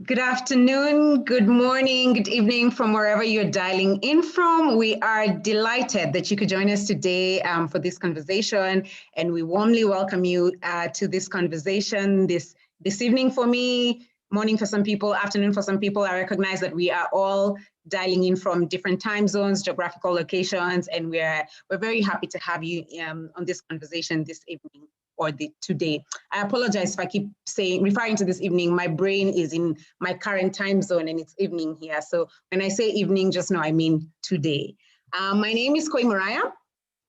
Good afternoon, good morning, good evening from wherever you're dialing in from. We are delighted that you could join us today for this conversation, and we warmly welcome you to this conversation this evening for me, morning for some people, afternoon for some people. I recognize that we are all dialing in from different time zones, geographical locations, and we're very happy to have you on this conversation this evening. Or today. I apologize if I keep referring to this evening. My brain is in my current time zone and it's evening here. So when I say evening, just know I mean today. My name is Koi Mariah.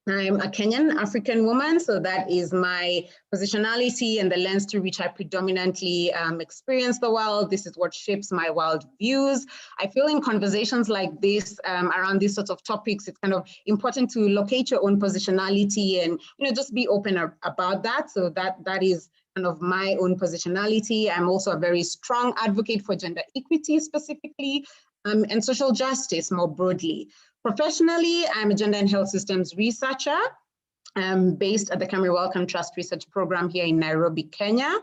I'm a Kenyan African woman, so that is my positionality and the lens through which I predominantly experience the world. This is what shapes my world views. I feel in conversations like this around these sorts of topics, it's kind of important to locate your own positionality and just be open about that. So that is kind of my own positionality. I'm also a very strong advocate for gender equity specifically and social justice more broadly. Professionally, I'm a gender and health systems researcher based at the Commonwealth Trust Research Program here in Nairobi, Kenya.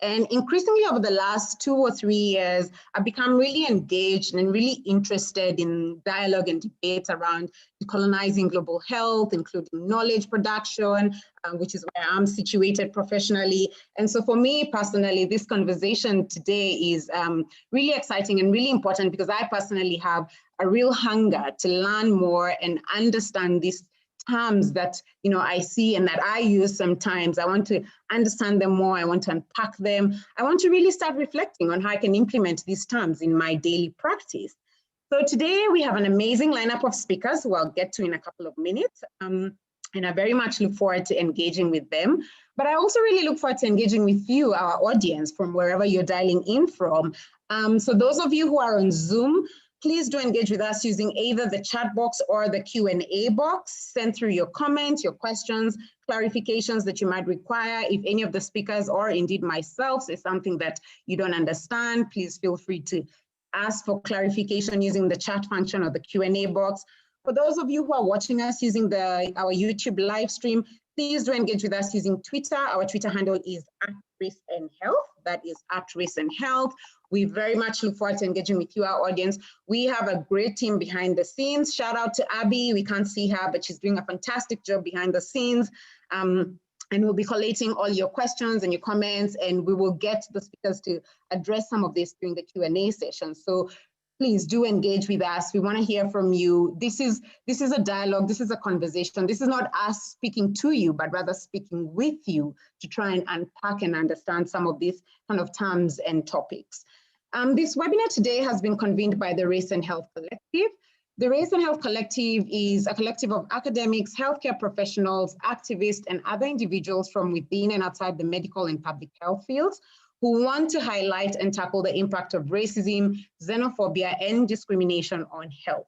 And increasingly over the last 2 or 3 years, I've become really engaged and really interested in dialogue and debates around decolonizing global health, including knowledge production, which is where I'm situated professionally. And so for me personally, this conversation today is really exciting and really important because I personally have a real hunger to learn more and understand these terms that I see and that I use sometimes. I want to understand them more. I want to unpack them. I want to really start reflecting on how I can implement these terms in my daily practice. So today we have an amazing lineup of speakers who I'll get to in a couple of minutes. And I very much look forward to engaging with them. But I also really look forward to engaging with you, our audience, from wherever you're dialing in from. So those of you who are on Zoom, please do engage with us using either the chat box or the Q&A box. Send through your comments, your questions, clarifications that you might require. If any of the speakers or indeed myself is something that you don't understand, please feel free to ask for clarification using the chat function or the Q&A box. For those of you who are watching us using our YouTube live stream, please do engage with us using Twitter. Our Twitter handle is @RaisinHealth. That is @RaisinHealth. We very much look forward to engaging with you, our audience. We have a great team behind the scenes. Shout out to Abby. We can't see her, but she's doing a fantastic job behind the scenes. And we'll be collating all your questions and your comments, and we will get the speakers to address some of this during the Q&A session. So please do engage with us. We want to hear from you. This is a dialogue. This is a conversation. This is not us speaking to you, but rather speaking with you to try and unpack and understand some of these kind of terms and topics. This webinar today has been convened by the Raisin Health Collective. The Raisin Health Collective is a collective of academics, healthcare professionals, activists, and other individuals from within and outside the medical and public health fields who want to highlight and tackle the impact of racism, xenophobia, and discrimination on health.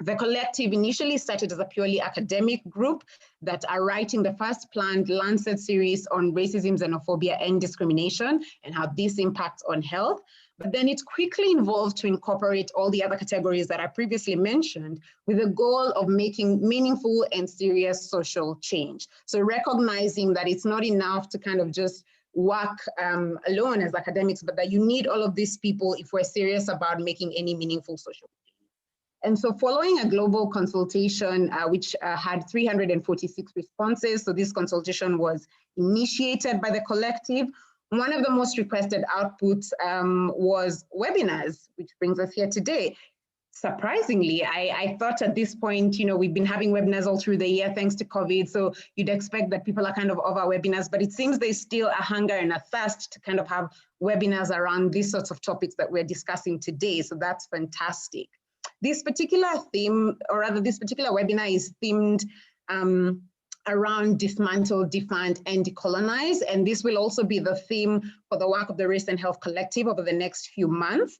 The collective initially started as a purely academic group that are writing the first planned Lancet series on racism, xenophobia, and discrimination and how this impacts on health. But then it quickly evolved to incorporate all the other categories that I previously mentioned with the goal of making meaningful and serious social change. So recognizing that it's not enough to kind of just work alone as academics, but that you need all of these people if we're serious about making any meaningful social change. And so following a global consultation, which had 346 responses, so this consultation was initiated by the collective. One of the most requested outputs was webinars, which brings us here today. Surprisingly, I thought at this point, we've been having webinars all through the year thanks to COVID, so you'd expect that people are kind of over webinars, but it seems there's still a hunger and a thirst to kind of have webinars around these sorts of topics that we're discussing today, so that's fantastic. This particular theme, or rather this particular webinar is themed around Dismantle, Defund, and Decolonise, and this will also be the theme for the work of the Raisin Health Collective over the next few months.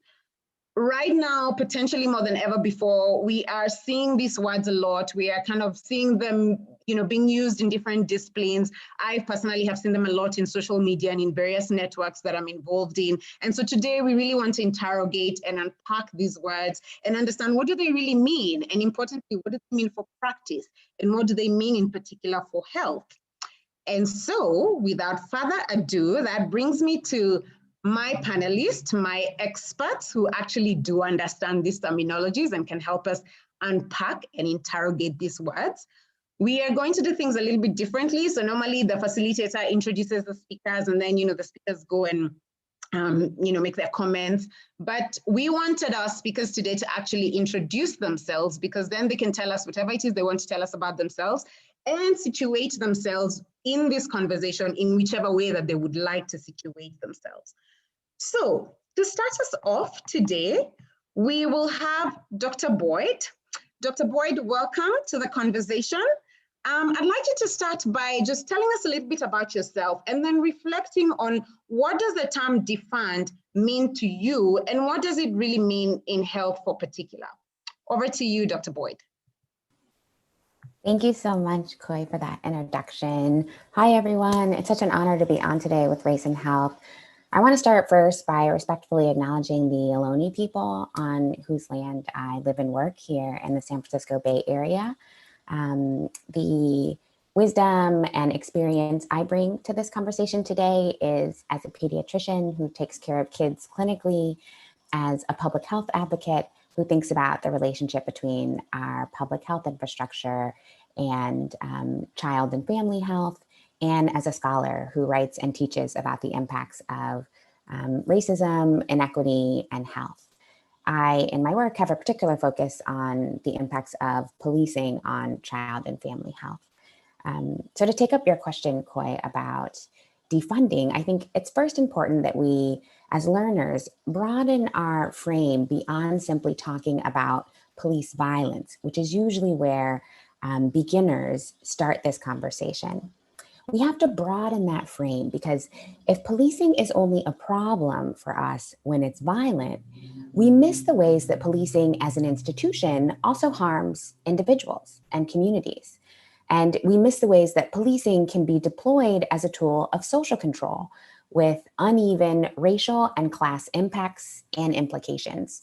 Right now, potentially more than ever before, we are seeing these words a lot. We are kind of seeing them, being used in different disciplines. I personally have seen them a lot in social media and in various networks that I'm involved in. And so today we really want to interrogate and unpack these words and understand, what do they really mean? And importantly, what do they mean for practice? And what do they mean in particular for health? And so without further ado, that brings me to my panelists, my experts who actually do understand these terminologies and can help us unpack and interrogate these words. We are going to do things a little bit differently. So normally the facilitator introduces the speakers and then, the speakers go and make their comments. But we wanted our speakers today to actually introduce themselves, because then they can tell us whatever it is they want to tell us about themselves and situate themselves in this conversation in whichever way that they would like to situate themselves. So to start us off today, we will have Dr. Boyd. Dr. Boyd, welcome to the conversation. I'd like you to start by just telling us a little bit about yourself and then reflecting on what does the term defund mean to you and what does it really mean in health for particular? Over to you, Dr. Boyd. Thank you so much, Koi, for that introduction. Hi, everyone. It's such an honor to be on today with Raisin Health. I want to start first by respectfully acknowledging the Ohlone people on whose land I live and work here in the San Francisco Bay Area. The wisdom and experience I bring to this conversation today is as a pediatrician who takes care of kids clinically, as a public health advocate who thinks about the relationship between our public health infrastructure and child and family health, and as a scholar who writes and teaches about the impacts of racism, inequity, and health. I, in my work, have a particular focus on the impacts of policing on child and family health. So to take up your question, Koi, about defunding, I think it's first important that we, as learners, broaden our frame beyond simply talking about police violence, which is usually where beginners start this conversation. We have to broaden that frame, because if policing is only a problem for us when it's violent, we miss the ways that policing as an institution also harms individuals and communities. And we miss the ways that policing can be deployed as a tool of social control with uneven racial and class impacts and implications.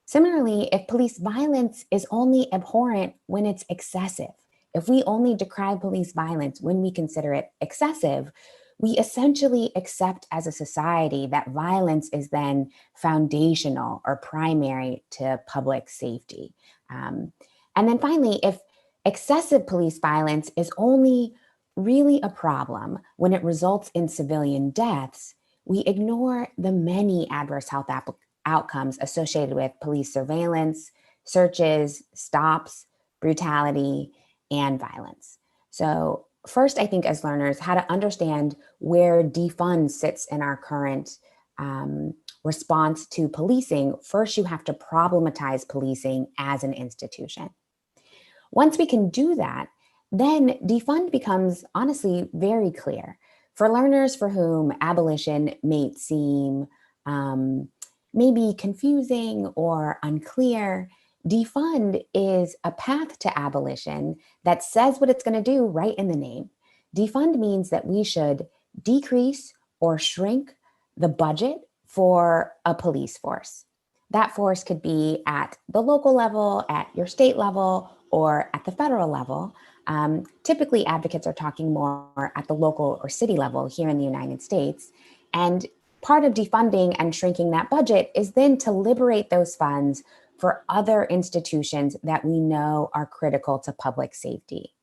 Similarly, if police violence is only abhorrent when it's excessive, if we only decry police violence when we consider it excessive, we essentially accept as a society that violence is then foundational or primary to public safety. And then finally, if excessive police violence is only really a problem when it results in civilian deaths, we ignore the many adverse health outcomes associated with police surveillance, searches, stops, brutality, and violence. So first, I think as learners, how to understand where defund sits in our current response to policing. First, you have to problematize policing as an institution. Once we can do that, then defund becomes honestly very clear. For learners for whom abolition may seem maybe confusing or unclear, defund is a path to abolition that says what it's going to do right in the name. Defund means that we should decrease or shrink the budget for a police force. That force could be at the local level, at your state level, or at the federal level. Typically, advocates are talking more at the local or city level here in the United States. And part of defunding and shrinking that budget is then to liberate those funds for other institutions that we know are critical to public safety.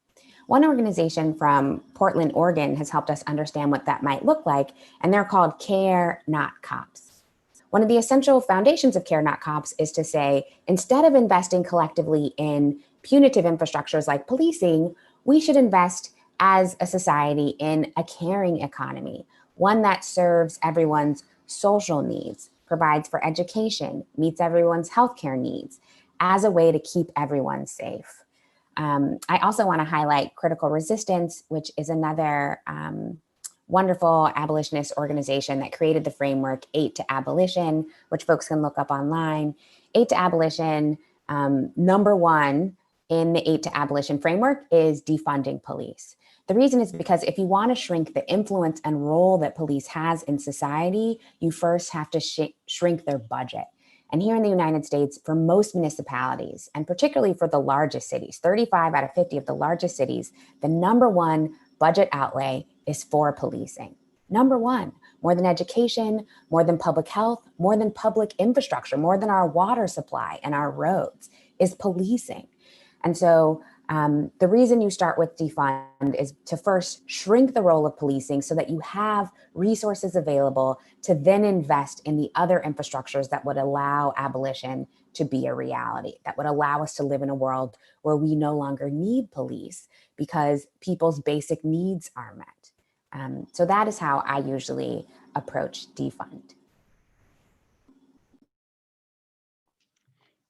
One organization from Portland, Oregon has helped us understand what that might look like, and they're called Care Not Cops. One of the essential foundations of Care Not Cops is to say, instead of investing collectively in punitive infrastructures like policing, we should invest as a society in a caring economy, one that serves everyone's social needs, provides for education, meets everyone's healthcare needs as a way to keep everyone safe. I also want to highlight Critical Resistance, which is another wonderful abolitionist organization that created the framework 8 to Abolition, which folks can look up online. 8 to Abolition, number one in the 8 to Abolition framework is defunding police. The reason is because if you want to shrink the influence and role that police has in society, you first have to shrink their budget. And here in the United States, for most municipalities, and particularly for the largest cities, 35 out of 50 of the largest cities, the number one budget outlay is for policing. Number one, more than education, more than public health, more than public infrastructure, more than our water supply and our roads is policing. And so the reason you start with defund is to first shrink the role of policing so that you have resources available to then invest in the other infrastructures that would allow abolition to be a reality, that would allow us to live in a world where we no longer need police because people's basic needs are met. So that is how I usually approach defund.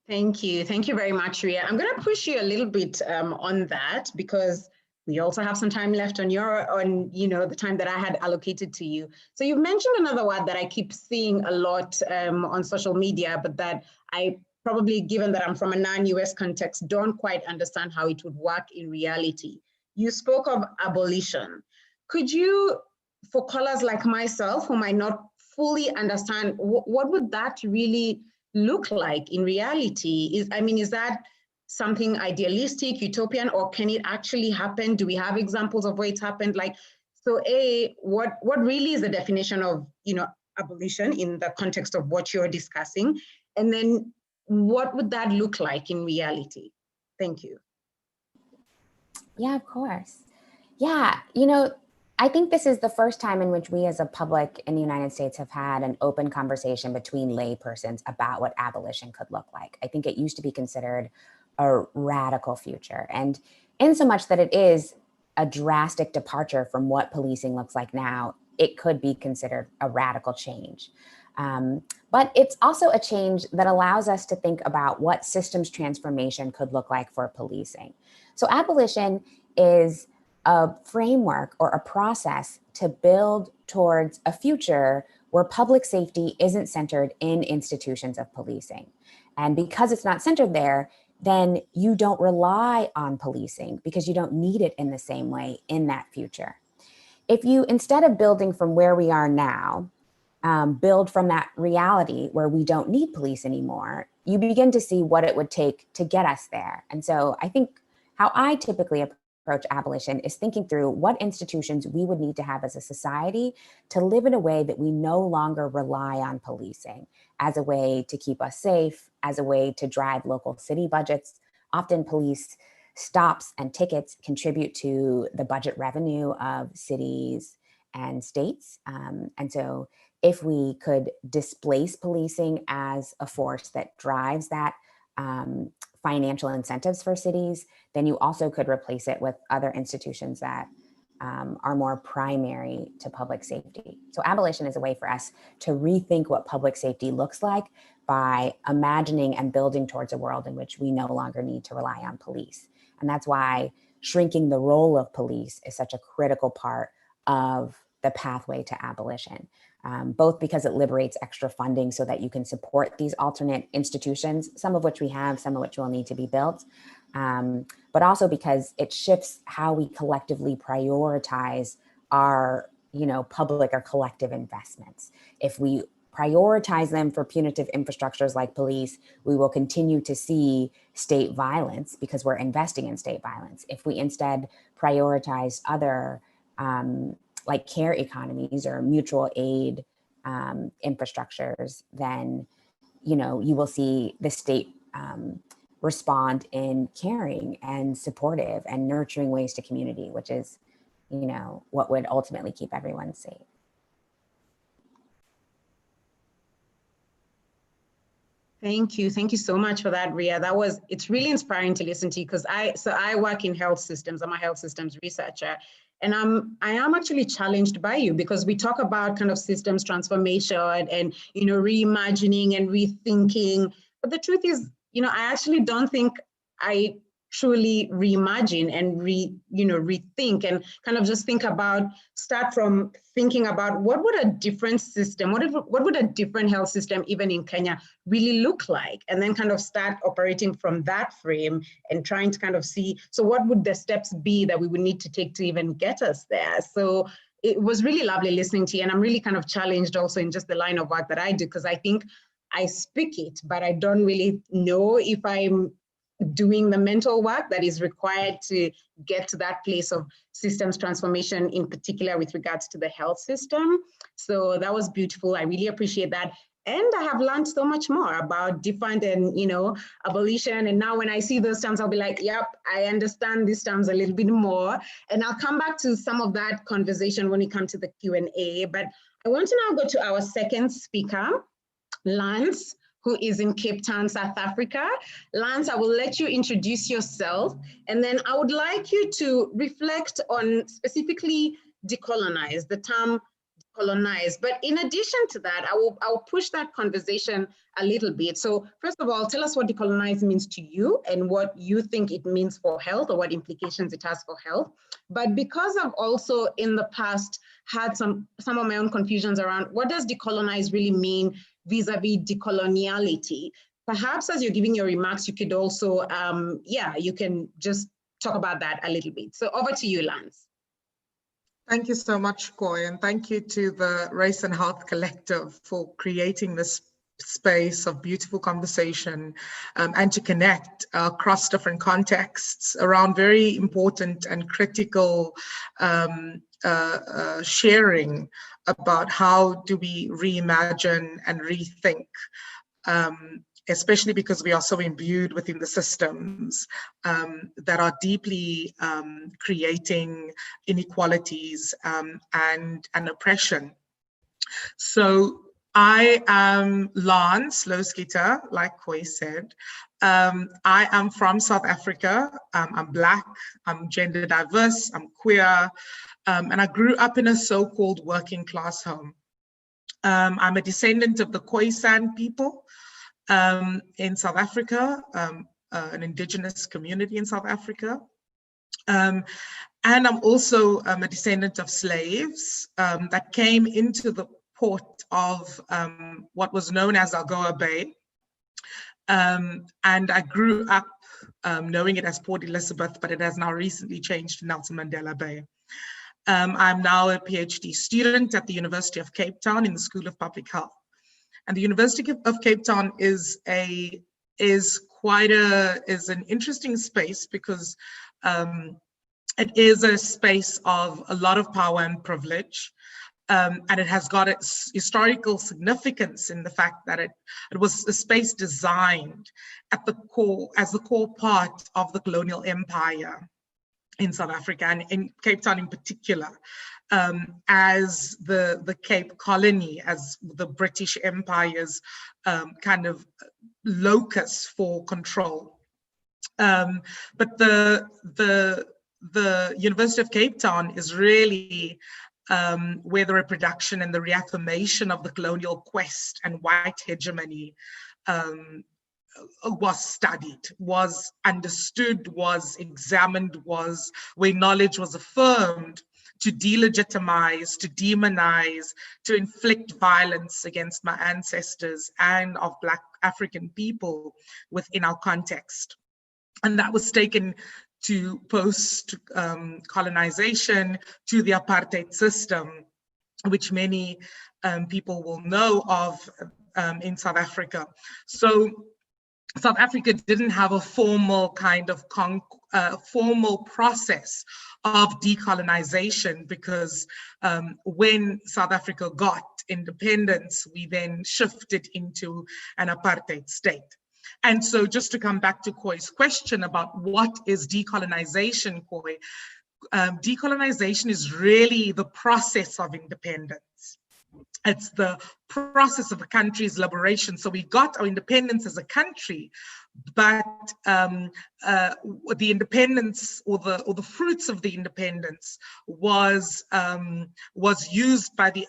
Thank you. Thank you very much, Rhea. I'm going to push you a little bit on that because we also have some time left on the time that I had allocated to you. So you've mentioned another word that I keep seeing a lot on social media, but that I probably, given that I'm from a non-US context, don't quite understand how it would work in reality. You spoke of abolition. Could you, for callers like myself who might not fully understand, what would that really look like in reality? Is that something idealistic, utopian, or can it actually happen? Do we have examples of where it's happened? So what really is the definition of abolition in the context of what you're discussing? And then what would that look like in reality? Thank you. Yeah, of course. Yeah, I think this is the first time in which we as a public in the United States have had an open conversation between laypersons about what abolition could look like. I think it used to be considered a radical future, and in so much that it is a drastic departure from what policing looks like now, it could be considered a radical change. But it's also a change that allows us to think about what systems transformation could look like for policing. So abolition is a framework or a process to build towards a future where public safety isn't centered in institutions of policing. And because it's not centered there, then you don't rely on policing because you don't need it in the same way in that future. If you, instead of building from where we are now, build from that reality where we don't need police anymore, you begin to see what it would take to get us there. And so I think how I typically approach abolition is thinking through what institutions we would need to have as a society to live in a way that we no longer rely on policing as a way to keep us safe, as a way to drive local city budgets. Often police stops and tickets contribute to the budget revenue of cities and states. And so if we could displace policing as a force that drives that financial incentives for cities, then you also could replace it with other institutions that are more primary to public safety. So abolition is a way for us to rethink what public safety looks like by imagining and building towards a world in which we no longer need to rely on police. And that's why shrinking the role of police is such a critical part of the pathway to abolition. Both because it liberates extra funding so that you can support these alternate institutions, some of which we have, some of which will need to be built, but also because it shifts how we collectively prioritize our, public or collective investments. If we prioritize them for punitive infrastructures like police, we will continue to see state violence because we're investing in state violence. If we instead prioritize other like care economies or mutual aid infrastructures, then you will see the state respond in caring and supportive and nurturing ways to community, which is what would ultimately keep everyone safe. Thank you so much for that, Rhea. It's really inspiring to listen to you because I work in health systems. I'm a health systems researcher. And I am actually challenged by you because we talk about kind of systems transformation and reimagining and rethinking. But the truth is, I actually don't think I truly reimagine and rethink and kind of just start from thinking about what would a different system, what would a different health system even in Kenya really look like, and then kind of start operating from that frame and trying to kind of see, so what would the steps be that we would need to take to even get us there? So it was really lovely listening to you, and I'm really kind of challenged also in just the line of work that I do, because I think I speak it, but I don't really know if I'm doing the mental work that is required to get to that place of systems transformation, in particular with regards to the health system. So that was beautiful. I really appreciate that. And I have learned so much more about defund and, abolition. And now when I see those terms, I'll be like, yep, I understand these terms a little bit more. And I'll come back to some of that conversation when we come to the Q&A. But I want to now go to our second speaker, Lance, who is in Cape Town, South Africa. Lance, I will let you introduce yourself, and then I would like you to reflect on specifically decolonize, the term decolonize. But in addition to that, I'll push that conversation a little bit. So first of all, tell us what decolonize means to you and what you think it means for health, or what implications it has for health. But because I've also in the past had some of my own confusions around what does decolonize really mean vis-a-vis decoloniality, perhaps as you're giving your remarks, you could also, you can just talk about that a little bit. So over to you, Lance. Thank you so much, Koi, and thank you to the Raisin Health Collective for creating this space of beautiful conversation and to connect across different contexts around very important and critical sharing about how do we reimagine and rethink, especially because we are so imbued within the systems that are deeply creating inequalities and oppression. So I am Lance Loskita, like Koi said. I am from South Africa. I'm Black, I'm gender diverse, I'm queer, and I grew up in a so-called working class home. I'm a descendant of the Khoisan people in South Africa, an indigenous community in South Africa. And I'm also a descendant of slaves that came into the port of what was known as Algoa Bay. And I grew up knowing it as Port Elizabeth, but it has now recently changed to Nelson Mandela Bay. I'm now a PhD student at the University of Cape Town in the School of Public Health. And the University of Cape Town is an interesting space because it is a space of a lot of power and privilege. And it has got its historical significance in the fact that it was a space designed at the core, as the core part of the colonial empire in South Africa, and in Cape Town in particular, as the Cape Colony, as the British Empire's kind of locus for control. But the University of Cape Town is really where the reproduction and the reaffirmation of the colonial quest and white hegemony was studied, was understood, was examined, was where knowledge was affirmed to delegitimize, to demonize, to inflict violence against my ancestors and of Black African people within our context. And that was taken to post-colonization, to the apartheid system, which many people will know of in South Africa. So South Africa didn't have a formal kind of formal process of decolonization because when South Africa got independence, we then shifted into an apartheid state. And so just to come back to Koi's question about what is decolonization, Koi, decolonization is really the process of independence. It's the process of a country's liberation. So we got our independence as a country, but the independence or the fruits of the independence was used by the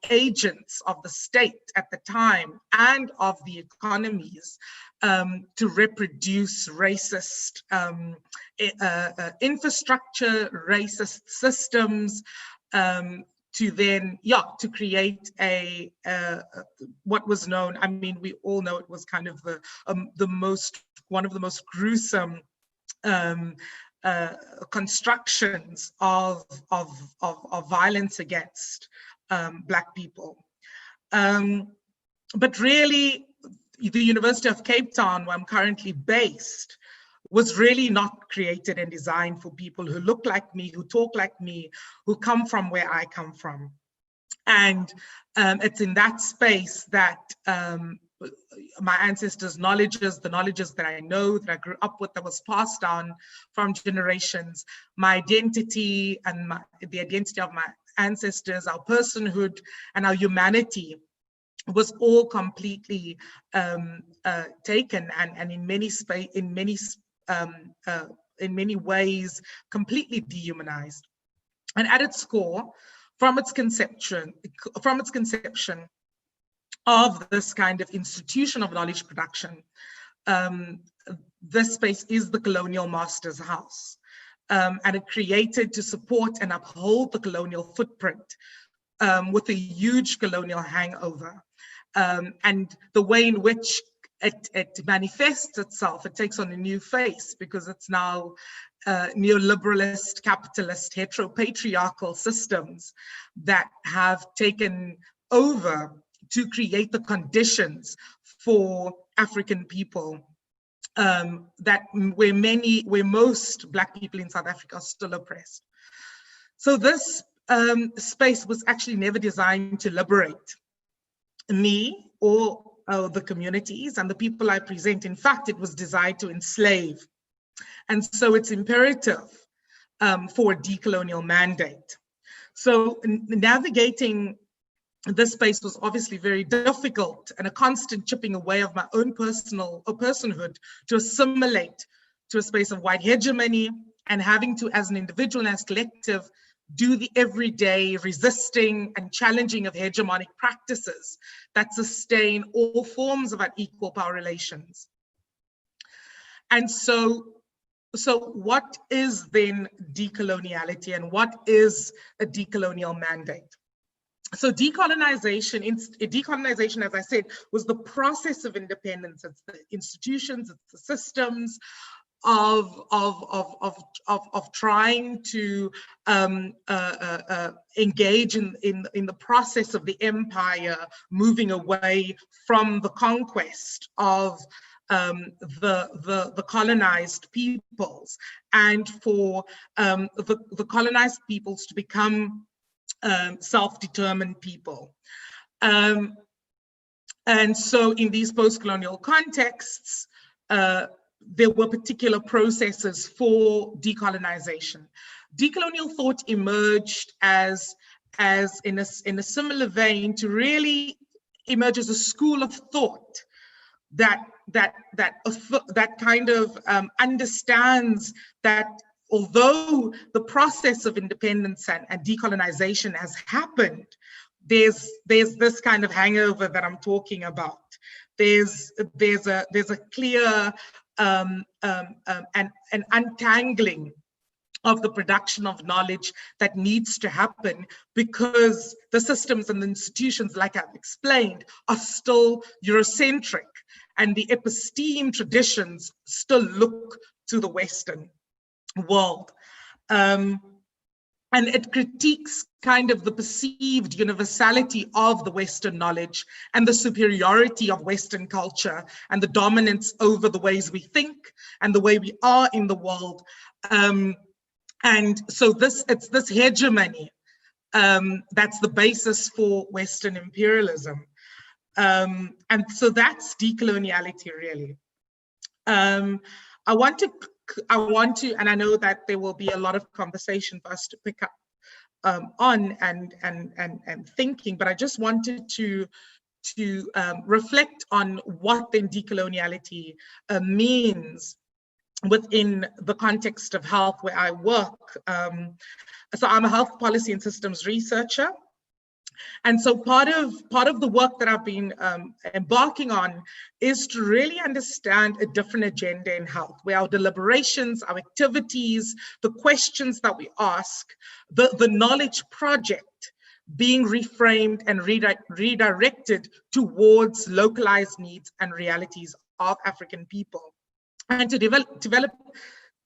agents of the state at the time and of the economies to reproduce racist infrastructure, racist systems, to then, to create what was known, I mean, we all know it was kind of one of the most gruesome constructions of violence against Black people. But really, the University of Cape Town, where I'm currently based, was really not created and designed for people who look like me, who talk like me, who come from where I come from. And it's in that space that my ancestors' knowledges, the knowledges that I know, that I grew up with, that was passed down from generations, my identity and the identity of my ancestors, our personhood and our humanity was all completely taken and in many ways completely dehumanized. And at its core, from its conception of this kind of institution of knowledge production, this space is the colonial master's house. And it created to support and uphold the colonial footprint with a huge colonial hangover. And the way in which it manifests itself, it takes on a new face because it's now neoliberalist, capitalist, heteropatriarchal systems that have taken over to create the conditions for African people where most Black people in South Africa are still oppressed. So this space was actually never designed to liberate me or the communities and the people I present. In fact, it was designed to enslave. And so it's imperative for a decolonial mandate. So navigating this space was obviously very difficult and a constant chipping away of my own personhood to assimilate to a space of white hegemony and having to, as an individual and as collective, do the everyday resisting and challenging of hegemonic practices that sustain all forms of unequal power relations. And so what is then decoloniality and what is a decolonial mandate? So decolonization, as I said, was the process of independence. It's the institutions, it's the systems of trying to engage in the process of the empire moving away from the conquest of the colonized peoples, and for the colonized peoples to become self-determined people. And so in these post-colonial contexts, there were particular processes for decolonization. Decolonial thought emerged as in a similar vein to really emerge as a school of thought that kind of understands that although the process of independence and decolonization has happened, there's this kind of hangover that I'm talking about. There's a clear an untangling of the production of knowledge that needs to happen because the systems and the institutions, like I've explained, are still Eurocentric, and the episteme traditions still look to the Western world. And it critiques kind of the perceived universality of the Western knowledge and the superiority of Western culture and the dominance over the ways we think and the way we are in the world. And so it's this hegemony that's the basis for Western imperialism. And so that's decoloniality, really. I want to, and I know that there will be a lot of conversation for us to pick up on and thinking, but I just wanted to reflect on what then decoloniality means within the context of health where I work. So I'm a health policy and systems researcher. And so part of the work that I've been embarking on is to really understand a different agenda in health, where our deliberations, our activities, the questions that we ask, the knowledge project being reframed and redirected towards localized needs and realities of African people. And to develop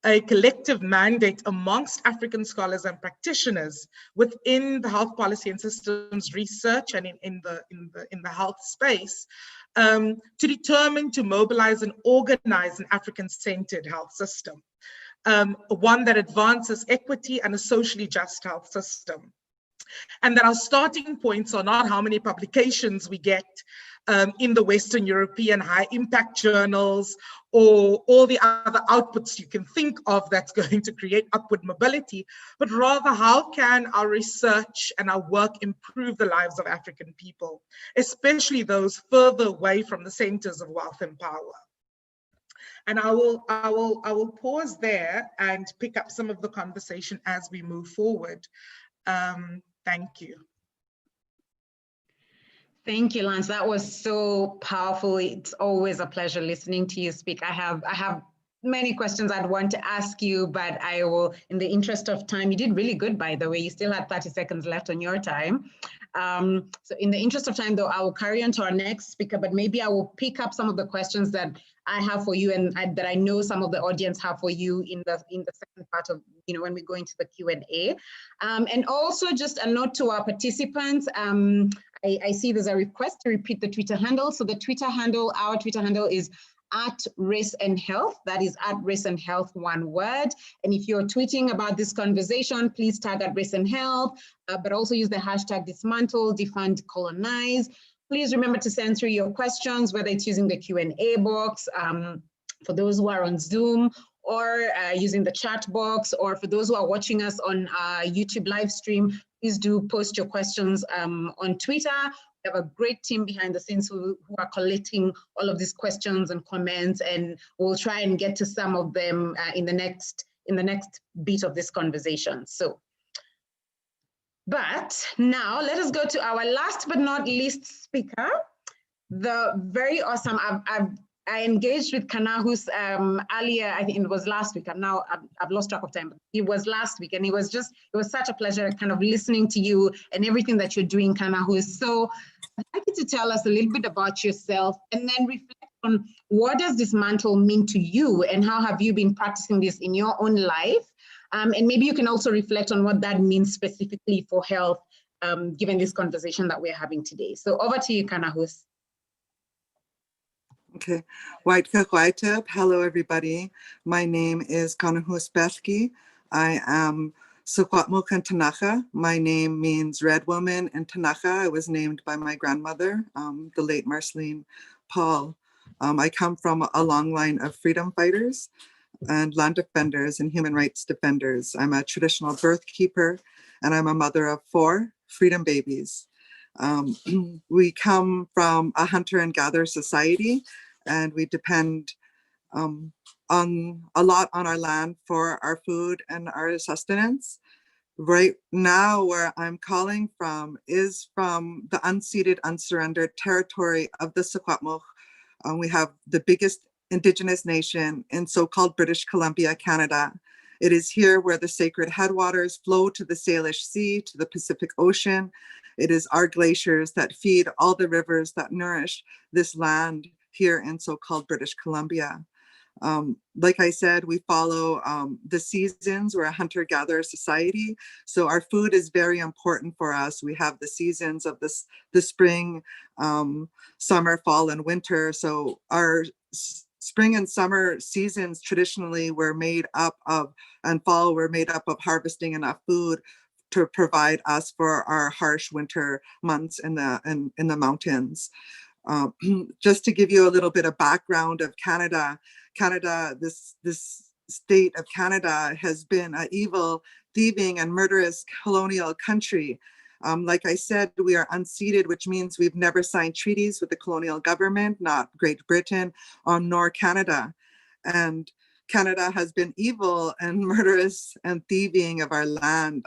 a collective mandate amongst African scholars and practitioners within the health policy and systems research and in the health space, to determine, to mobilize and organize an African-centered health system, one that advances equity and a socially just health system. And that our starting points are not how many publications we get in the Western European high impact journals or all the other outputs you can think of that's going to create upward mobility, but rather how can our research and our work improve the lives of African people, especially those further away from the centers of wealth and power. And I will pause there and pick up some of the conversation as we move forward. Thank you. Thank you, Lance. That was so powerful. It's always a pleasure listening to you speak. I have many questions I'd want to ask you, but I will, in the interest of time, you did really good, by the way. You still had 30 seconds left on your time. So in the interest of time, though, I will carry on to our next speaker, but maybe I will pick up some of the questions that I have for you and that I know some of the audience have for you in the second part of, when we go into the Q&A. And also just a note to our participants, I see there's a request to repeat the Twitter handle. So the Twitter handle, our Twitter handle is @RaceandHealth. That is @RaceandHealth, one word. And if you're tweeting about this conversation, please tag @RaceandHealth, but also use the hashtag Dismantle, Defund, Decolonise. Please remember to send through your questions, whether it's using the Q&A box for those who are on Zoom, or using the chat box, or for those who are watching us on YouTube live stream, please do post your questions on Twitter. We have a great team behind the scenes who are collecting all of these questions and comments, and we'll try and get to some of them in the next bit of this conversation. But now let us go to our last but not least speaker, the very awesome. I engaged with Kanahus earlier. I think it was last week. I've lost track of time. But it was last week, and it was such a pleasure kind of listening to you and everything that you're doing, Kanahus. So I'd like you to tell us a little bit about yourself, and then reflect on what does Dismantle mean to you, and how have you been practicing this in your own life? And maybe you can also reflect on what that means specifically for health, given this conversation that we're having today. So over to you, Kanahus. Okay, hello everybody. My name is Kanahus Manuel. I am Secwepemc and Ktunaxa. My name means red woman, and Ktunaxa I was named by my grandmother, the late Marceline Paul. I come from a long line of freedom fighters and land defenders and human rights defenders. I'm a traditional birthkeeper, and I'm a mother of 4 freedom babies. We come from a hunter and gatherer society, and we depend on a lot on our land for our food and our sustenance. Right now, where I'm calling from is from the unceded, unsurrendered territory of the Secwepemc. We have the biggest Indigenous nation in so-called British Columbia, Canada. It is here where the sacred headwaters flow to the Salish Sea, to the Pacific Ocean. It is our glaciers that feed all the rivers that nourish this land here in so-called British Columbia. Like I said, we follow the seasons. We're a hunter-gatherer society, so our food is very important for us. We have the seasons of the spring, summer, fall, and winter. So our spring and summer seasons traditionally were made up of, and fall were made up of harvesting enough food to provide us for our harsh winter months in the mountains. Just to give you a little bit of background of Canada, this state of Canada has been an evil, thieving, and murderous colonial country. Like I said, we are unceded, which means we've never signed treaties with the colonial government, not Great Britain, nor Canada. And Canada has been evil and murderous and thieving of our land.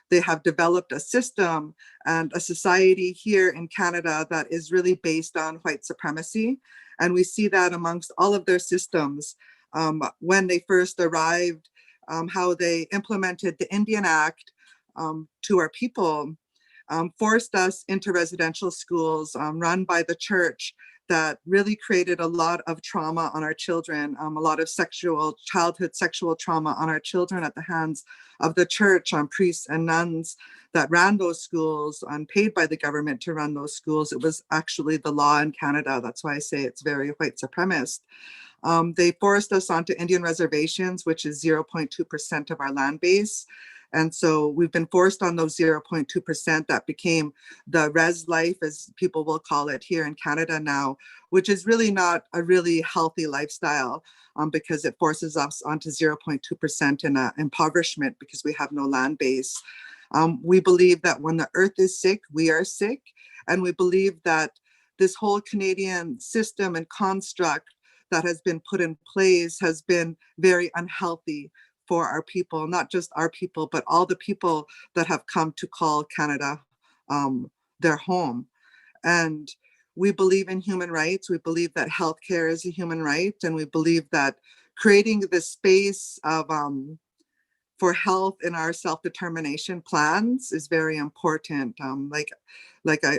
They have developed a system and a society here in Canada that is really based on white supremacy. And we see that amongst all of their systems. When they first arrived, how they implemented the Indian Act to our people. forced us into residential schools run by the church that really created a lot of trauma on our children, a lot of childhood sexual trauma on our children at the hands of the church, on priests and nuns that ran those schools, paid by the government to run those schools. It was actually the law in Canada. That's why I say it's very white supremacist. They forced us onto Indian reservations, which is 0.2% of our land base. And so we've been forced on those 0.2% that became the res life, as people will call it here in Canada now, which is really not a really healthy lifestyle because it forces us onto 0.2% in impoverishment because we have no land base. We believe that when the earth is sick, we are sick. And we believe that this whole Canadian system and construct that has been put in place has been very unhealthy for our people, not just our people, but all the people that have come to call Canada their home. And we believe in human rights. We believe that healthcare is a human right. And we believe that creating this space of for health in our self-determination plans is very important.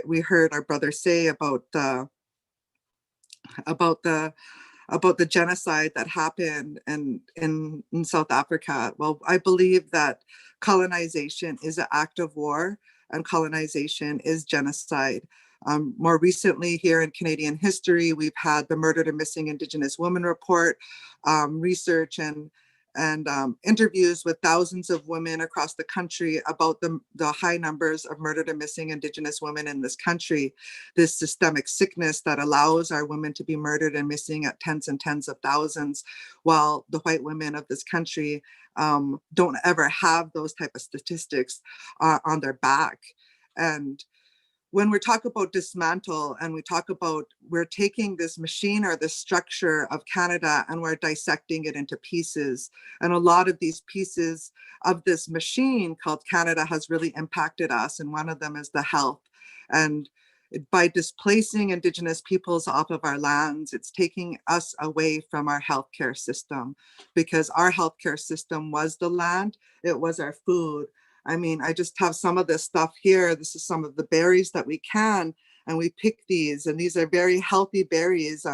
We heard our brother say about the genocide that happened in South Africa. Well, I believe that colonization is an act of war and colonization is genocide. More recently here in Canadian history, we've had the Murdered and Missing Indigenous Women Report, research and interviews with thousands of women across the country about the high numbers of murdered and missing Indigenous women in this country, this systemic sickness that allows our women to be murdered and missing at tens and tens of thousands, while the white women of this country don't ever have those type of statistics on their back. And when we talk about dismantle and we talk about we're taking this machine or this structure of Canada and we're dissecting it into pieces. And a lot of these pieces of this machine called Canada has really impacted us. And one of them is the health. And by displacing Indigenous peoples off of our lands, it's taking us away from our healthcare system, because our healthcare system was the land, it was our food. I mean, I just have some of this stuff here. This is some of the berries that we can, and we pick these, and these are very healthy berries,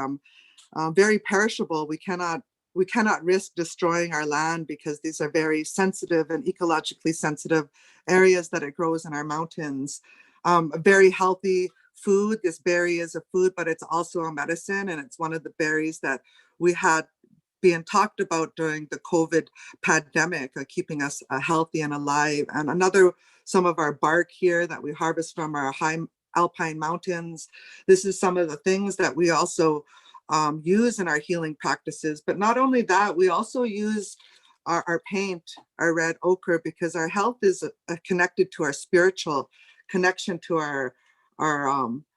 very perishable. We cannot risk destroying our land because these are very sensitive and ecologically sensitive areas that it grows in our mountains. A very healthy food. This berry is a food, but it's also a medicine, and it's one of the berries that we had being talked about during the COVID pandemic, keeping us healthy and alive. And some of our bark here that we harvest from our high alpine mountains. This is some of the things that we also use in our healing practices. But not only that, we also use our paint, our red ochre, because our health is connected to our spiritual connection to our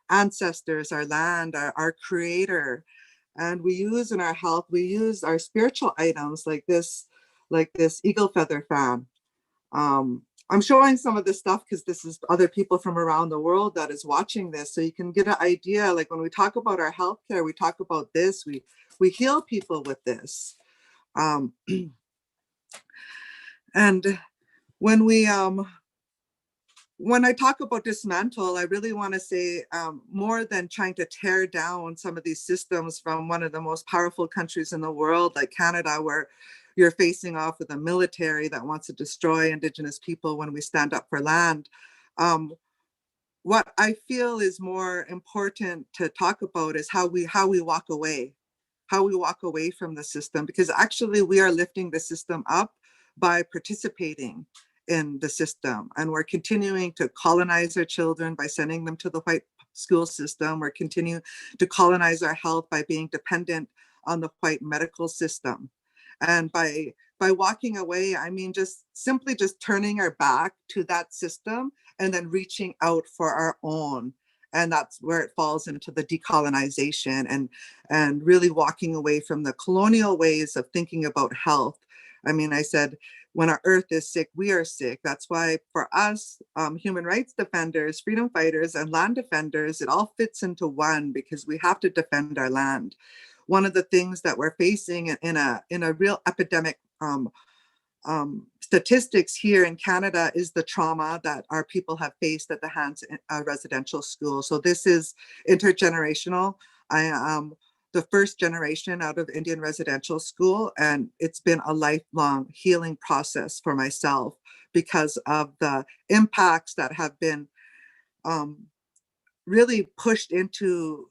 ancestors, our land, our creator. And we use in our health, we use our spiritual items like this eagle feather fan. I'm showing some of this stuff because this is other people from around the world that is watching this. So you can get an idea, like when we talk about our healthcare, we talk about this, we heal people with this. And when I talk about dismantle, I really want to say more than trying to tear down some of these systems from one of the most powerful countries in the world, like Canada, where you're facing off with a military that wants to destroy Indigenous people when we stand up for land. What I feel is more important to talk about is how we walk away from the system, because actually we are lifting the system up by participating in the system. And we're continuing to colonize our children by sending them to the white school system. We're continuing to colonize our health by being dependent on the white medical system. And by walking away, I mean just simply turning our back to that system and then reaching out for our own. And that's where it falls into the decolonization and really walking away from the colonial ways of thinking about health. I mean, I said, when our earth is sick, we are sick. That's why for us, human rights defenders, freedom fighters, and land defenders, it all fits into one, because we have to defend our land. One of the things that we're facing in a real epidemic statistics here in Canada is the trauma that our people have faced at the hands of residential schools. So this is intergenerational. I am the first generation out of Indian residential school, and it's been a lifelong healing process for myself because of the impacts that have been really pushed into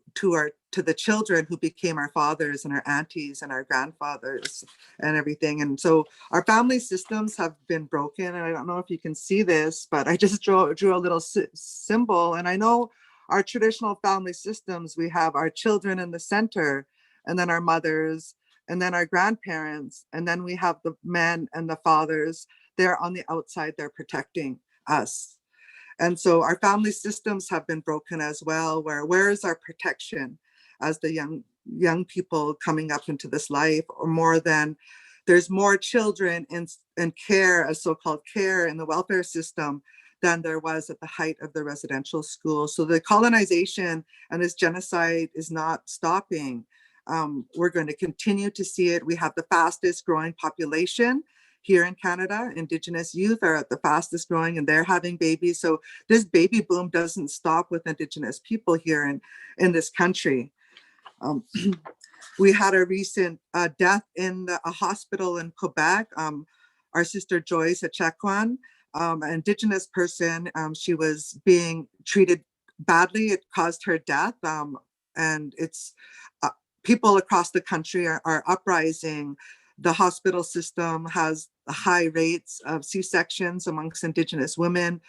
the children who became our fathers and our aunties and our grandfathers and everything. And so our family systems have been broken. And I don't know if you can see this, but I just drew a little symbol. And I know our traditional family systems, we have our children in the center, and then our mothers, and then our grandparents, and then we have the men and the fathers. They're on the outside, they're protecting us. And so our family systems have been broken as well, where is our protection as the young people coming up into this life, or more than there's more children in care, as so-called care in the welfare system than there was at the height of the residential school. So the colonization and this genocide is not stopping. We're going to continue to see it. We have the fastest growing population here in Canada. Indigenous youth are at the fastest growing and they're having babies. So this baby boom doesn't stop with Indigenous people here in this country. We had a recent death in a hospital in Quebec. Our sister Joyce Achekwan, an Indigenous person, she was being treated badly. It caused her death. And it's people across the country are uprising. The hospital system has high rates of C-sections amongst Indigenous women,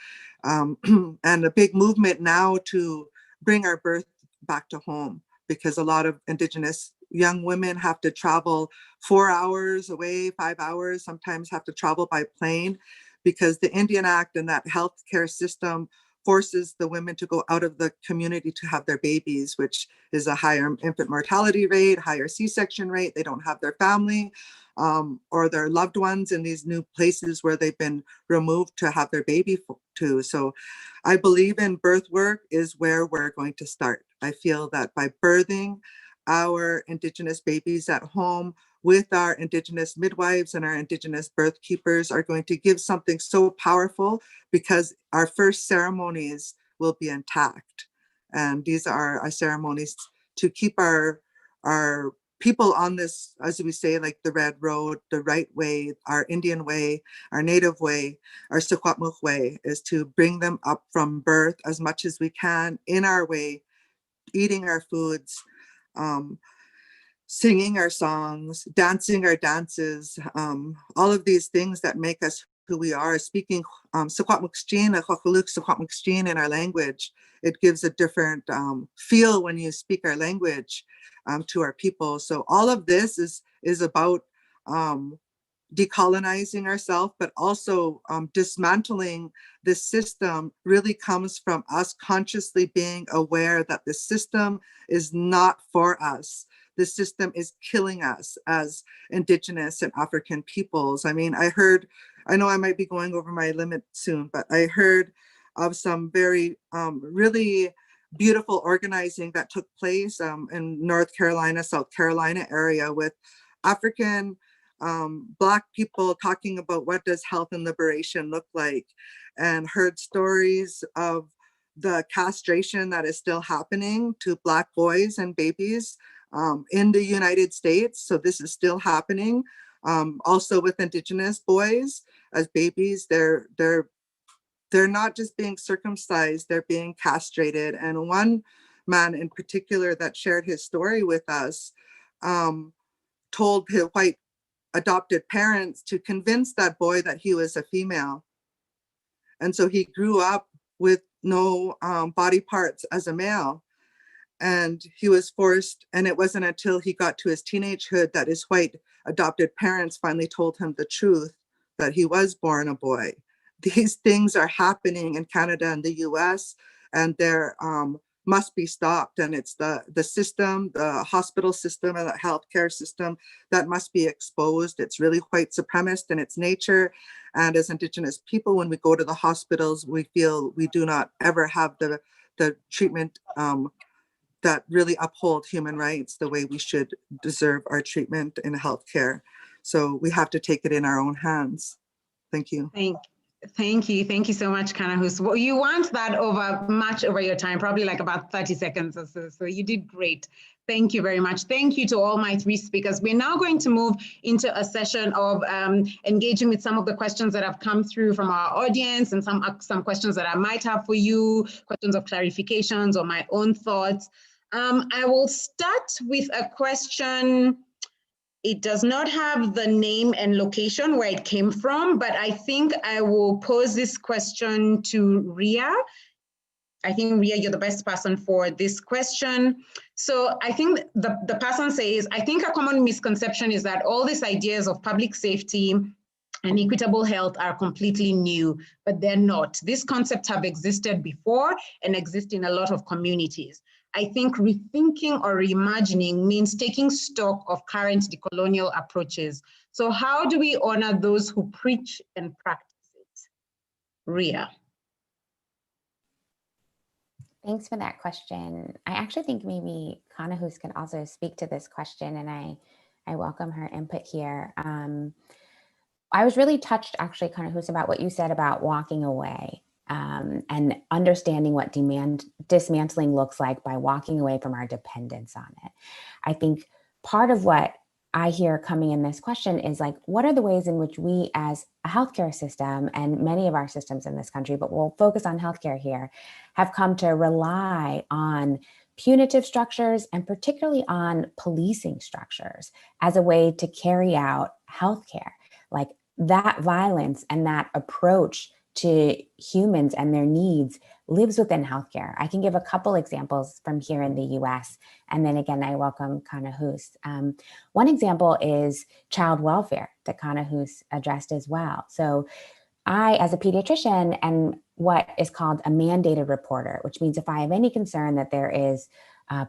and a big movement now to bring our birth back to home, because a lot of Indigenous young women have to travel 4 hours away, 5 hours, sometimes have to travel by plane, because the Indian Act and that healthcare system forces the women to go out of the community to have their babies, which is a higher infant mortality rate, higher C-section rate. They don't have their family or their loved ones in these new places where they've been removed to have their baby to. So I believe in birth work is where we're going to start. I feel that by birthing our Indigenous babies at home with our Indigenous midwives and our Indigenous birth keepers are going to give something so powerful, because our first ceremonies will be intact. And these are our ceremonies to keep our people on this, as we say, like the red road, the right way, our Indian way, our native way, our Secwepemc way, is to bring them up from birth as much as we can in our way, eating our foods, singing our songs, dancing our dances, all of these things that make us who we are, speaking Secwepemc in our language. It gives a different feel when you speak our language to our people. So all of this is about decolonizing ourselves, but also dismantling this system really comes from us consciously being aware that the system is not for us. The system is killing us as Indigenous and African peoples. I mean, I know I might be going over my limit soon, but I heard of some very really beautiful organizing that took place in North Carolina, South Carolina area with African Black people talking about what does health and liberation look like, and heard stories of the castration that is still happening to Black boys and babies in the United States. So this is still happening. Also with Indigenous boys as babies, they're not just being circumcised, they're being castrated. And one man in particular that shared his story with us told his white adopted parents to convince that boy that he was a female. And so he grew up with no body parts as a male. And he was forced, and it wasn't until he got to his teenagehood that his white adopted parents finally told him the truth, that he was born a boy. These things are happening in Canada and the US, and they're must be stopped. And it's the system, the hospital system and the healthcare system that must be exposed. It's really white supremacist in its nature. And as Indigenous people, when we go to the hospitals, we feel we do not ever have the treatment that really uphold human rights the way we should deserve our treatment in healthcare. So we have to take it in our own hands. Thank you. Thank you so much, Kanahus. Well, you want that much over your time, probably like about 30 seconds or so. So you did great. Thank you very much. Thank you to all my three speakers. We're now going to move into a session of engaging with some of the questions that have come through from our audience and some questions that I might have for you, questions of clarifications or my own thoughts. I will start with a question. It does not have the name and location where it came from, but I think I will pose this question to Rhea. I think, Rhea, you're the best person for this question. So I think the person says, I think a common misconception is that all these ideas of public safety and equitable health are completely new, but they're not. These concepts have existed before and exist in a lot of communities. I think rethinking or reimagining means taking stock of current decolonial approaches. So how do we honor those who preach and practice it? Rhea. Thanks for that question. I actually think maybe Kanahus can also speak to this question, and I welcome her input here. I was really touched, actually, Kanahus, about what you said about walking away and understanding what dismantling looks like by walking away from our dependence on it. I think part of what I hear coming in this question is like, what are the ways in which we as a healthcare system, and many of our systems in this country, but we'll focus on healthcare here, have come to rely on punitive structures and particularly on policing structures as a way to carry out healthcare. Like that violence and that approach to humans and their needs lives within healthcare. I can give a couple examples from here in the US, and then again, I welcome Kanahus. One example is child welfare that Kanahus addressed as well. So I, as a pediatrician, am what is called a mandated reporter, which means if I have any concern that there is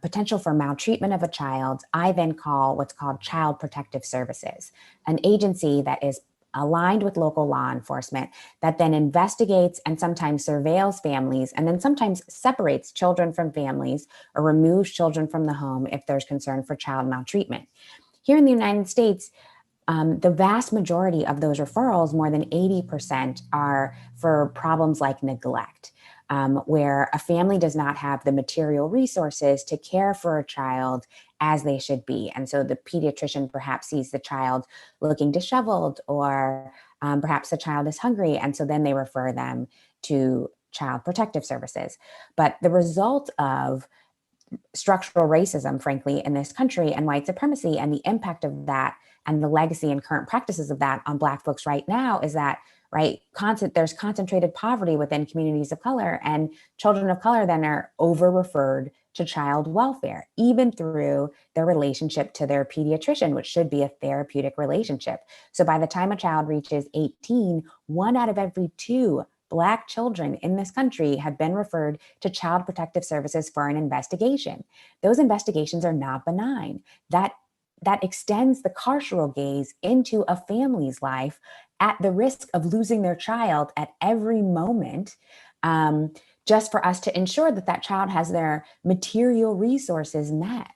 potential for maltreatment of a child, I then call what's called Child Protective Services, an agency that is aligned with local law enforcement that then investigates and sometimes surveils families and then sometimes separates children from families or removes children from the home if there's concern for child maltreatment. Here in the United States, the vast majority of those referrals, more than 80%, are for problems like neglect, where a family does not have the material resources to care for a child as they should be. And so the pediatrician perhaps sees the child looking disheveled, or perhaps the child is hungry. And so then they refer them to Child Protective Services. But the result of structural racism, frankly, in this country and white supremacy and the impact of that and the legacy and current practices of that on Black folks right now is that, right, there's concentrated poverty within communities of color, and children of color then are over-referred to child welfare, even through their relationship to their pediatrician, which should be a therapeutic relationship. So by the time a child reaches 18, 1 out of every 2 Black children in this country have been referred to Child Protective Services for an investigation. Those investigations are not benign. That extends the carceral gaze into a family's life at the risk of losing their child at every moment, just for us to ensure that that child has their material resources met.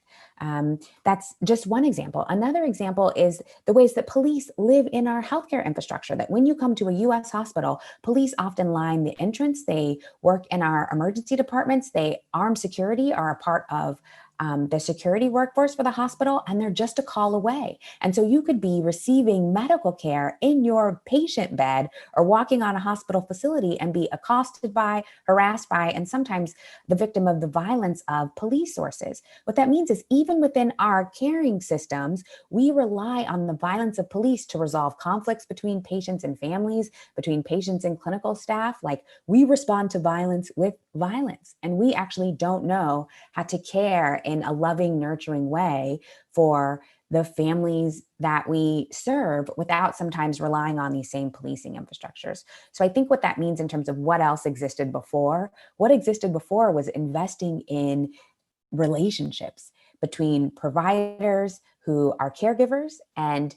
That's just one example. Another example is the ways that police live in our healthcare infrastructure, that when you come to a US hospital, police often line the entrance, they work in our emergency departments, they arm security, are a part of the security workforce for the hospital, and they're just a call away. And so you could be receiving medical care in your patient bed or walking on a hospital facility and be accosted by, harassed by, and sometimes the victim of the violence of police sources. What that means is even within our caring systems, we rely on the violence of police to resolve conflicts between patients and families, between patients and clinical staff. Like, we respond to violence with violence, and we actually don't know how to care in a loving, nurturing way for the families that we serve without sometimes relying on these same policing infrastructures. So I think what that means in terms of what else existed before, what existed before was investing in relationships between providers who are caregivers and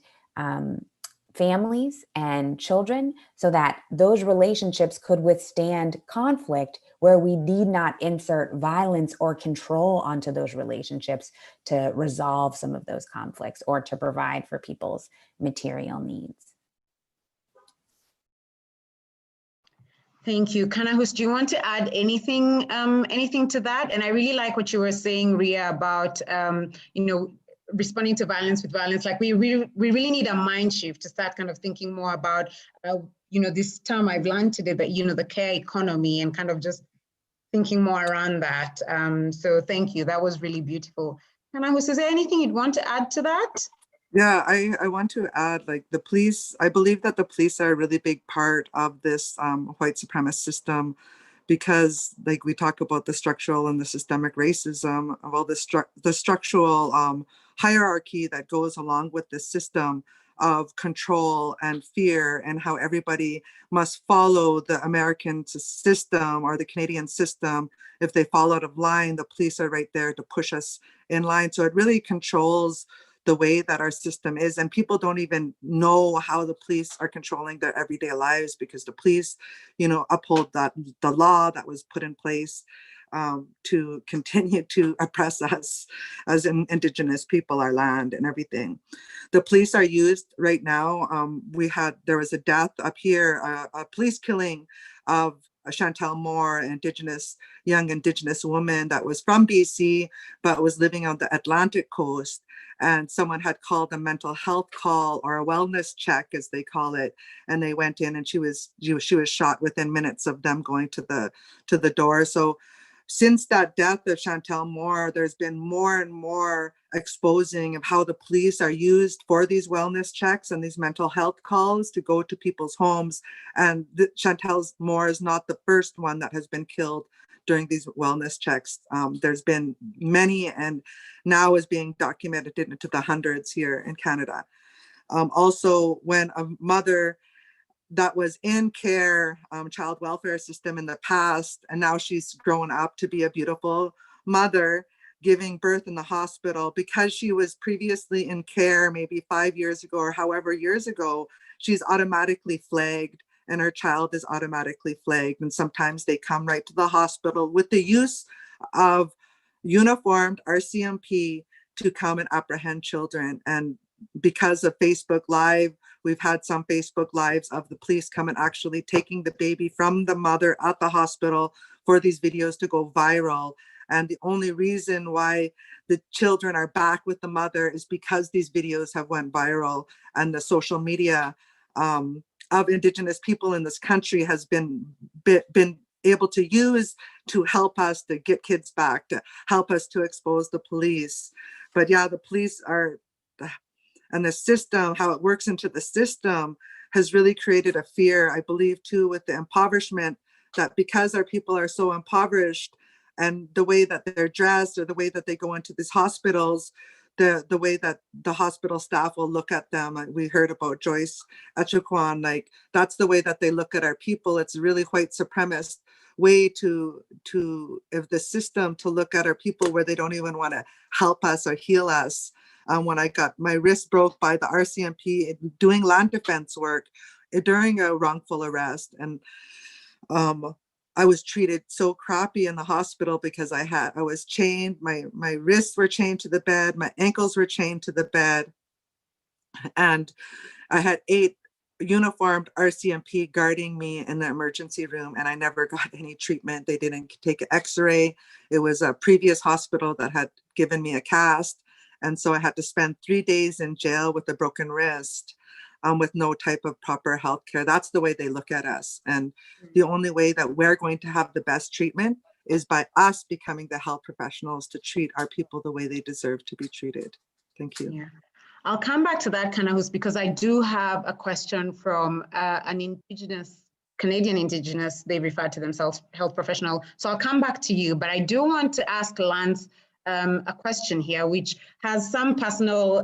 families and children so that those relationships could withstand conflict where we need not insert violence or control onto those relationships to resolve some of those conflicts or to provide for people's material needs. Thank you. Kanahus, do you want to add anything to that? And I really like what you were saying, Rhea, about responding to violence with violence. Like we really need a mind shift to start kind of thinking more about this term I've learned today, that the care economy, and kind of just thinking more around that. So thank you. That was really beautiful. Kanahus, is there anything you'd want to add to that? Yeah, I want to add, like, the police, I believe that the police are a really big part of this white supremacist system, because, like, we talk about the structural and the systemic racism, well, the structural hierarchy that goes along with the system of control and fear, and how everybody must follow the American system or the Canadian system. If they fall out of line, the police are right there to push us in line. So it really controls the way that our system is, and people don't even know how the police are controlling their everyday lives, because the police, uphold the law that was put in place to continue to oppress us as Indigenous people, our land and everything. The police are used right now. There was a death up here, a police killing of Chantel Moore, an young Indigenous woman that was from BC, but was living on the Atlantic coast. And someone had called a mental health call, or a wellness check, as they call it. And they went in, and she was shot within minutes of them going to the door. So since that death of Chantel Moore, there's been more and more exposing of how the police are used for these wellness checks and these mental health calls to go to people's homes. And Chantel Moore is not the first one that has been killed during these wellness checks. There's been many, and now is being documented into the hundreds here in Canada. Also, when a mother that was in care, child welfare system in the past, and now she's grown up to be a beautiful mother, giving birth in the hospital, because she was previously in care maybe 5 years ago or however years ago, she's automatically flagged, and her child is automatically flagged. And sometimes they come right to the hospital with the use of uniformed RCMP to come and apprehend children. And because of Facebook Live, we've had some Facebook Lives of the police come and actually taking the baby from the mother at the hospital for these videos to go viral. And the only reason why the children are back with the mother is because these videos have went viral, and the social media of Indigenous people in this country has been able to use to help us to get kids back, to help us to expose the police. But yeah, the police are, and the system, how it works into the system, has really created a fear, I believe, too, with the impoverishment, that because our people are so impoverished, and the way that they're dressed, or the way that they go into these hospitals, the way that the hospital staff will look at them. We heard about Joyce Echaquan, like, that's the way that they look at our people. It's really white supremacist way to if the system to look at our people, where they don't even want to help us or heal us. When I got my wrist broke by the RCMP doing land defense work during a wrongful arrest, and I was treated so crappy in the hospital because I was chained, my wrists were chained to the bed, my ankles were chained to the bed, and I had 8 uniformed RCMP guarding me in the emergency room, and I never got any treatment. They didn't take an x-ray. It was a previous hospital that had given me a cast, and so I had to spend 3 days in jail with a broken wrist. With no type of proper health care. That's the way they look at us. And the only way that we're going to have the best treatment is by us becoming the health professionals to treat our people the way they deserve to be treated. Thank you. Yeah. I'll come back to that, Kanahus, because I do have a question from an Canadian Indigenous, they refer to themselves health professional. So I'll come back to you, but I do want to ask Lance a question here, which has some personal,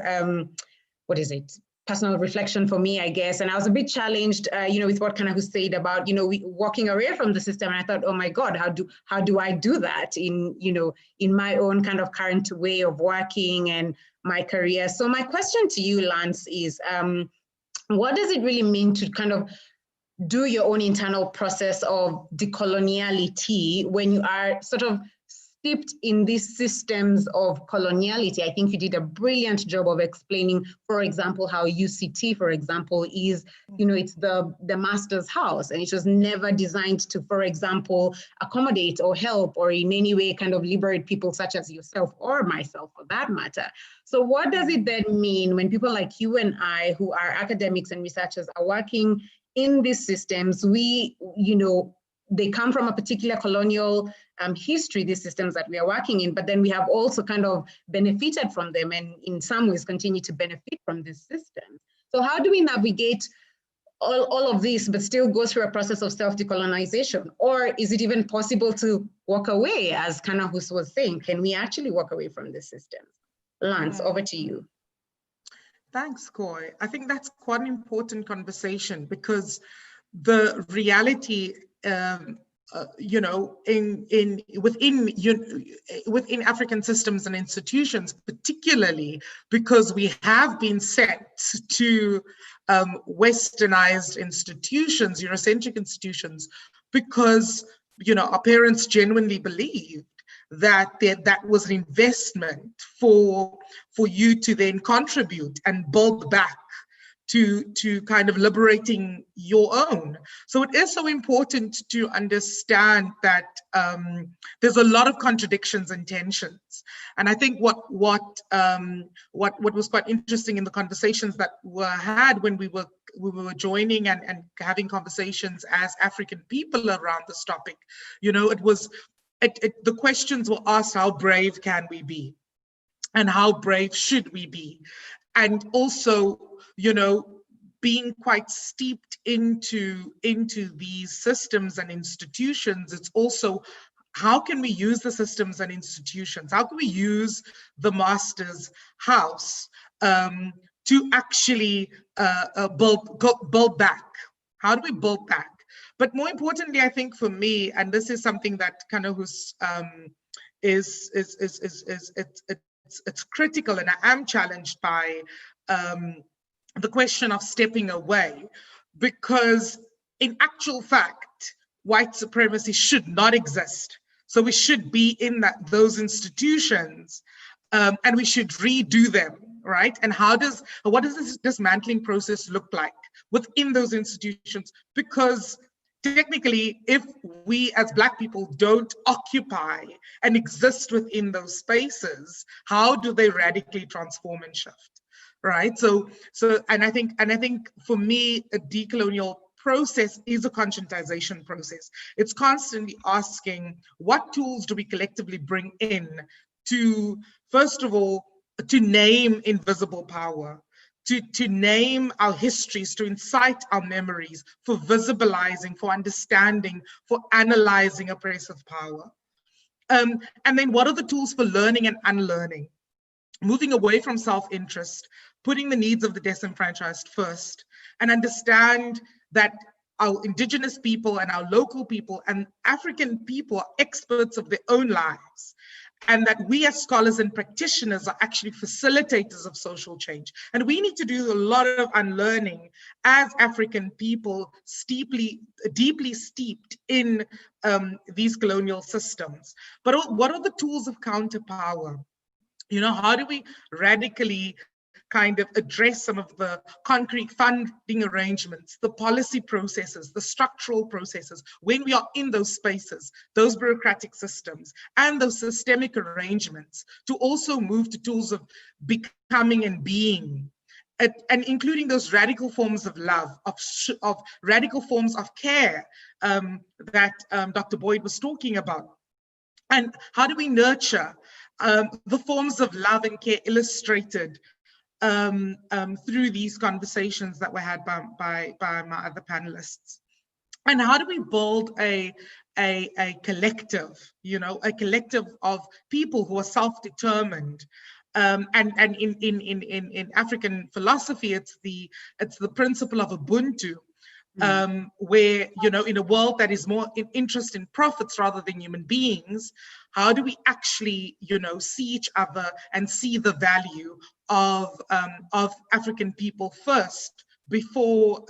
personal reflection for me, I guess. And I was a bit challenged, with what Kanahus said about, walking away from the system. And I thought, oh my God, how do I do that in my own kind of current way of working and my career? So my question to you, Lance, is what does it really mean to kind of do your own internal process of decoloniality when you are sort of steeped in these systems of coloniality? I think you did a brilliant job of explaining, for example, how UCT, for example, is, it's the master's house, and it was never designed to, for example, accommodate or help or in any way kind of liberate people such as yourself or myself for that matter. So what does it then mean when people like you and I, who are academics and researchers, are working in these systems? They come from a particular colonial history, these systems that we are working in, but then we have also kind of benefited from them and in some ways continue to benefit from this system. So how do we navigate all of this, but still go through a process of self-decolonization? Or is it even possible to walk away, as Kanahus was saying? Can we actually walk away from this system? Lance, over to you. Thanks, Koi. I think that's quite an important conversation, because the reality, within African systems and institutions, particularly because we have been set to westernized institutions, Eurocentric institutions, because our parents genuinely believed that that was an investment for you to then contribute and build back to kind of liberating your own. So it is so important to understand that there's a lot of contradictions and tensions. And I think what was quite interesting in the conversations that were had when we were joining and having conversations as African people around this topic, the questions were asked: how brave can we be? And how brave should we be? And also, being quite steeped into these systems and institutions, it's also, how can we use the systems and institutions? How can we use the master's house to actually build back? How do we build back? But more importantly, I think for me, and this is something that Kanahus it's critical, and I am challenged by the question of stepping away, because in actual fact, white supremacy should not exist. So we should be in those institutions, and we should redo them, right? And what does this dismantling process look like within those institutions? Because technically, if we as Black people don't occupy and exist within those spaces, how do they radically transform and shift, right? So I think for me, a decolonial process is a conscientization process. It's constantly asking, what tools do we collectively bring in to, first of all, to name invisible power, to name our histories, to incite our memories, for visibilizing, for understanding, for analyzing oppressive power. And then what are the tools for learning and unlearning? Moving away from self-interest, putting the needs of the disenfranchised first, and understand that our Indigenous people and our local people and African people are experts of their own lives, and that we as scholars and practitioners are actually facilitators of social change. And we need to do a lot of unlearning as African people deeply steeped in these colonial systems. But what are the tools of counterpower? How do we radically kind of address some of the concrete funding arrangements, the policy processes, the structural processes, when we are in those spaces, those bureaucratic systems, and those systemic arrangements, to also move to tools of becoming and being, and including those radical forms of love, of radical forms of care that Dr. Boyd was talking about. And how do we nurture the forms of love and care illustrated through these conversations that were had by my other panelists? And how do we build a collective, a collective of people who are self-determined? And in African philosophy, it's the principle of Ubuntu, where, in a world that is more interested in profits rather than human beings, how do we actually, see each other and see the value of African people first, before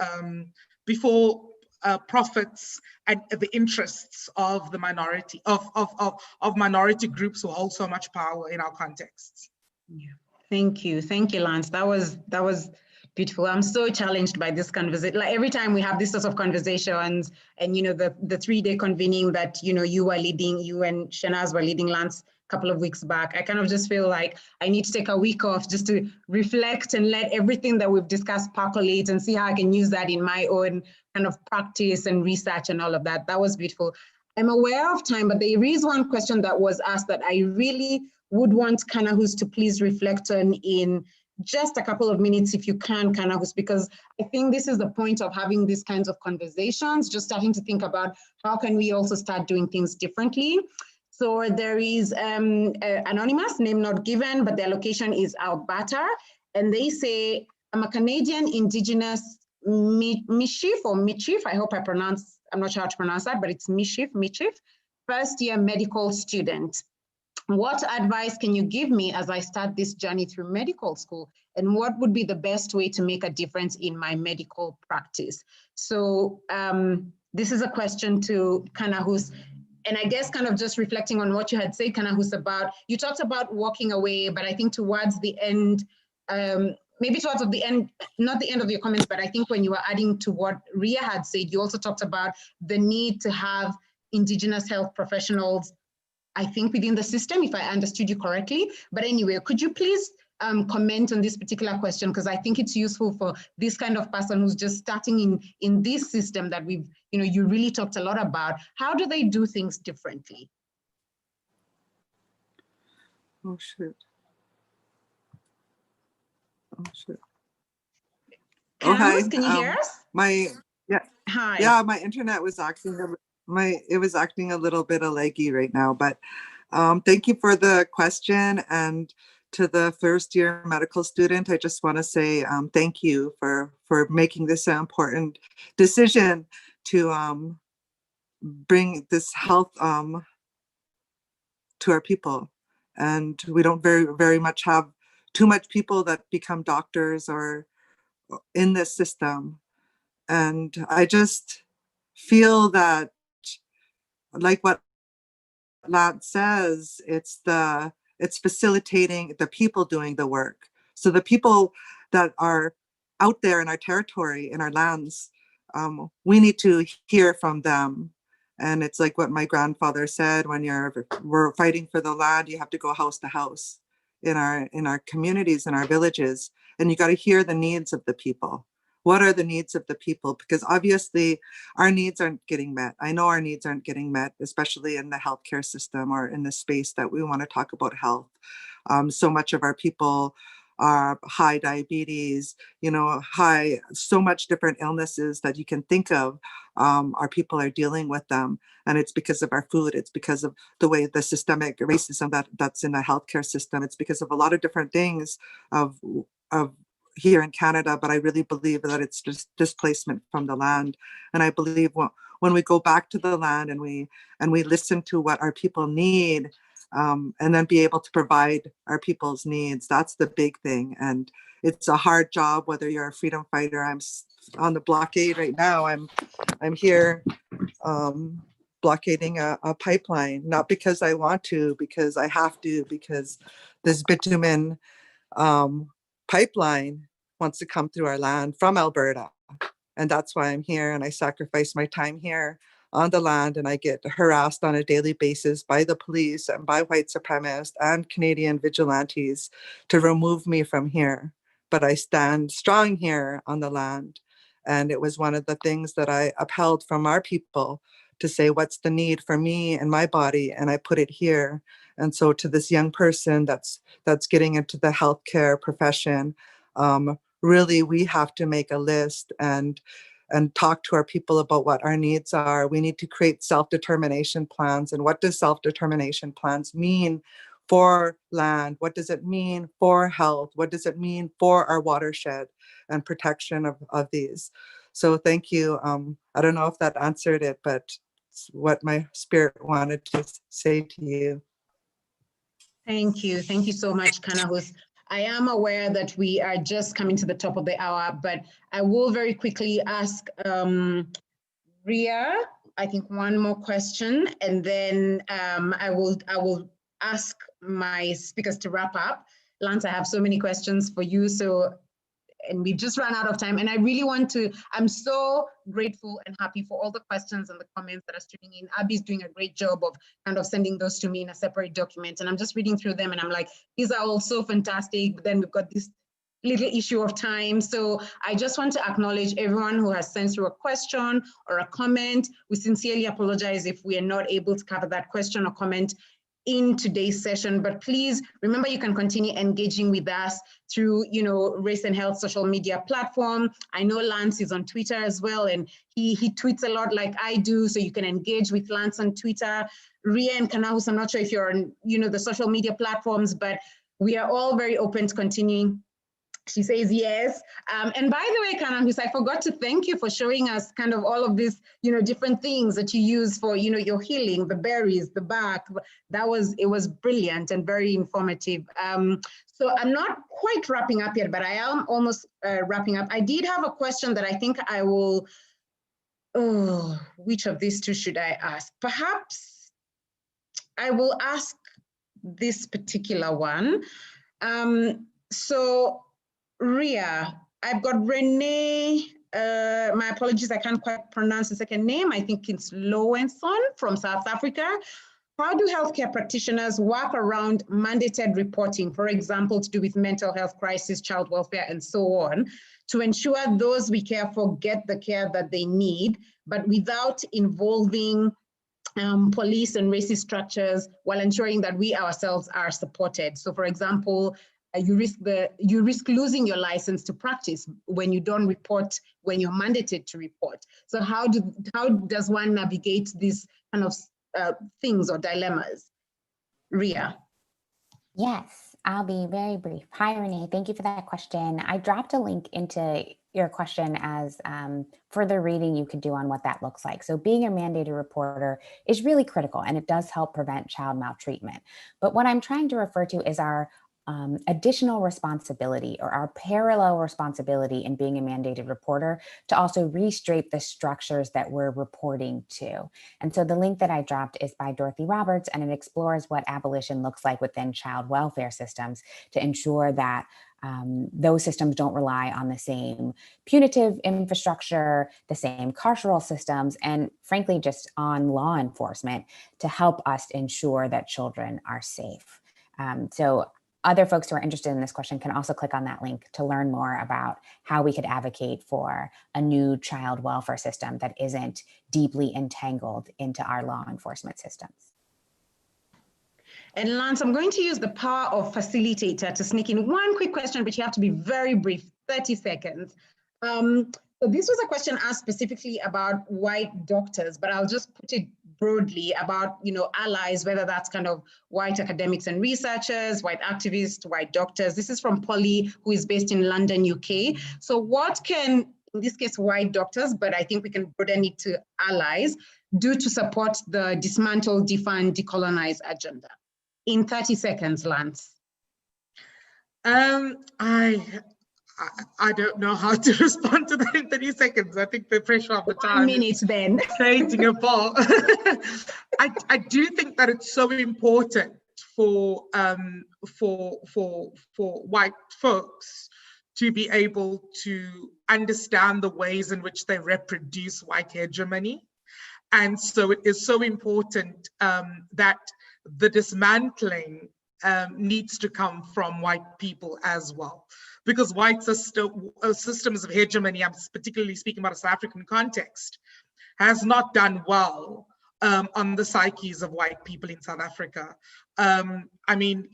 profits and the interests of the minority of minority groups who hold so much power in our contexts. Yeah. Thank you, Lance. That was beautiful. I'm so challenged by this conversation. Like every time we have this sort of conversations, and the 3-day convening that you were leading, you and Shanaz were leading, Lance, a couple of weeks back, I kind of just feel like I need to take a week off just to reflect and let everything that we've discussed percolate and see how I can use that in my own kind of practice and research and all of that. That was beautiful. I'm aware of time, but there is one question that was asked that I really would want Kanahus to please reflect on in just a couple of minutes, if you can, Kanahus, because I think this is the point of having these kinds of conversations, just starting to think about how can we also start doing things differently. So there is anonymous, name not given, but their location is Alberta, and they say, I'm a Canadian Indigenous Michif, I hope I'm not sure how to pronounce that, but it's Michif, first year medical student. What advice can you give me as I start this journey through medical school? And what would be the best way to make a difference in my medical practice? So this is a question to Kanahus. And I guess kind of just reflecting on what you had said, Kanahus, about, you talked about walking away, but I think towards the end, maybe towards the end, not the end of your comments, but I think when you were adding to what Rhea had said, you also talked about the need to have Indigenous health professionals, I think, within the system, if I understood you correctly. But anyway, could you please comment on this particular question? Because I think it's useful for this kind of person who's just starting in this system that we've, you really talked a lot about. How do they do things differently? Oh, shoot. Oh, shit. Kanahus, hi. Can you hear us? Hi. My internet was acting a little bit leggy right now, but thank you for the question. And to the first year medical student, I just want to say thank you for making this an important decision to bring this health to our people. And we don't very much have too much people that become doctors or in this system. And I just feel that, like what Lance says, it's facilitating the people doing the work. So the people that are out there in our territory, in our lands, we need to hear from them. And it's like what my grandfather said, when we're fighting for the land, you have to go house to house in our communities, in our villages, and you got to hear the needs of the people. What are the needs of the people? Because obviously our needs aren't getting met. I know our needs aren't getting met, especially in the healthcare system or in the space that we want to talk about health. So much of our people are high diabetes, so much different illnesses that you can think of. Our people are dealing with them, and it's because of our food. It's because of the way the systemic racism that's in the healthcare system. It's because of a lot of different things of here in Canada, but I really believe that it's just displacement from the land. And I believe when we go back to the land and we listen to what our people need, and then be able to provide our people's needs, that's the big thing. And it's a hard job, whether you're a freedom fighter. I'm on the blockade right now. I'm here blockading a pipeline, not because I want to, because I have to, because this bitumen pipeline wants to come through our land from Alberta. And that's why I'm here, and I sacrifice my time here on the land, and I get harassed on a daily basis by the police and by white supremacists and Canadian vigilantes to remove me from here. But I stand strong here on the land. And it was one of the things that I upheld from our people, to say, what's the need for me and my body? And I put it here. And so to this young person that's getting into the healthcare profession, really, we have to make a list and talk to our people about what our needs are. We need to create self-determination plans. And what does self-determination plans mean for land? What does it mean for health? What does it mean for our watershed and protection of these? So thank you. I don't know if that answered it, but it's what my spirit wanted to say to you. Thank you. Thank you so much, Kanahus. I am aware that we are just coming to the top of the hour, but I will very quickly ask Rhea, I think one more question, and then I will ask my speakers to wrap up. Lance, I have so many questions for you, and we've just run out of time. And I really want to, I'm so grateful and happy for all the questions and the comments that are streaming in. Abby's doing a great job of kind of sending those to me in a separate document. And I'm just reading through them and I'm like, these are all so fantastic. But then we've got this little issue of time. So I just want to acknowledge everyone who has sent through a question or a comment. We sincerely apologize if we are not able to cover that question or comment in today's session, but please remember you can continue engaging with us through, Raisin Health social media platform. I know Lance is on Twitter as well, and he tweets a lot like I do, so you can engage with Lance on Twitter. Rhea and Kanahus, I'm not sure if you're on, the social media platforms, but we are all very open to continuing. She says yes. And by the way, Kanahus, I forgot to thank you for showing us kind of all of these, different things that you use for, your healing, the berries, the bark. It was brilliant and very informative. So I'm not quite wrapping up yet, but I am almost wrapping up. I did have a question that I think I will, which of these two should I ask? Perhaps I will ask this particular one. So Rhea, I've got Renee, my apologies, I can't quite pronounce the second name. I think it's Lowenson from South Africa. How do healthcare practitioners work around mandated reporting, for example, to do with mental health crisis, child welfare, and so on, to ensure those we care for get the care that they need, but without involving police and racist structures while ensuring that we ourselves are supported? So for example, you risk losing your license to practice when you don't report, when you're mandated to report. So how does one navigate these kind of things or dilemmas? Rhea. Yes, I'll be very brief. Hi, Renee. Thank you for that question. I dropped a link into your question as further reading you could do on what that looks like. So being a mandated reporter is really critical, and it does help prevent child maltreatment. But what I'm trying to refer to is our additional responsibility, or our parallel responsibility in being a mandated reporter, to also reshape the structures that we're reporting to. And so the link that I dropped is by Dorothy Roberts, and it explores what abolition looks like within child welfare systems to ensure that those systems don't rely on the same punitive infrastructure, the same carceral systems, and frankly, just on law enforcement to help us ensure that children are safe. So other folks who are interested in this question can also click on that link to learn more about how we could advocate for a new child welfare system that isn't deeply entangled into our law enforcement systems. And Lance, I'm going to use the power of facilitator to sneak in one quick question, but you have to be very brief, 30 seconds. So this was a question asked specifically about white doctors, but I'll just put it broadly about, allies, whether that's kind of white academics and researchers, white activists, white doctors. This is from Polly, who is based in London, UK. So what can, in this case, white doctors, but I think we can broaden it to allies, do to support the Dismantle, Defund, Decolonise agenda? In 30 seconds, Lance. I don't know how to respond to that in 30 seconds. I think the pressure of the time 1 minute then. Creating a ball. I do think that it's so important for white folks to be able to understand the ways in which they reproduce white hegemony. And so it is so important that the dismantling needs to come from white people as well. Because white systems of hegemony, I'm particularly speaking about a South African context, has not done well on the psyches of white people in South Africa. I mean,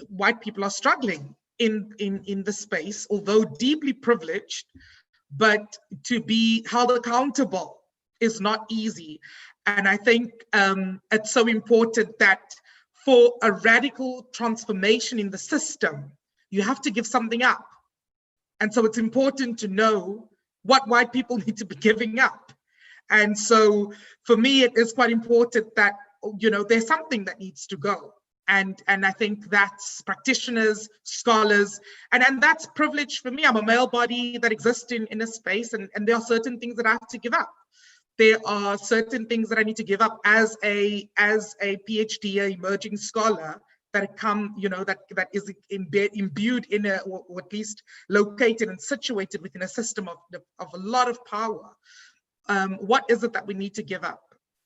white people are struggling in the space, although deeply privileged, but to be held accountable is not easy. And I think it's so important that for a radical transformation in the system, you have to give something up. And so it's important to know what white people need to be giving up. And so for me, it is quite important that, there's something that needs to go. And I think that's practitioners, scholars, and that's privilege for me. I'm a male body that exists in a space, and there are certain things that I have to give up. There are certain things that I need to give up as a PhD, a emerging scholar, that that is imbued in or at least located and situated within a system of a lot of power. What is it that we need to give up?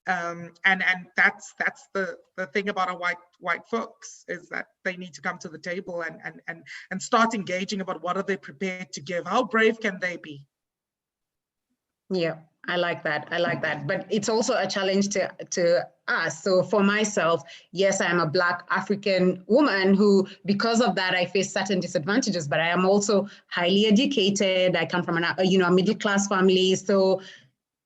And that's the thing about our white folks, is that they need to come to the table and start engaging about what are they prepared to give. How brave can they be? Yeah, I like that. I like that. But it's also a challenge to us. So for myself, yes, I am a Black African woman who, because of that, I face certain disadvantages, but I am also highly educated. I come from a middle-class family. So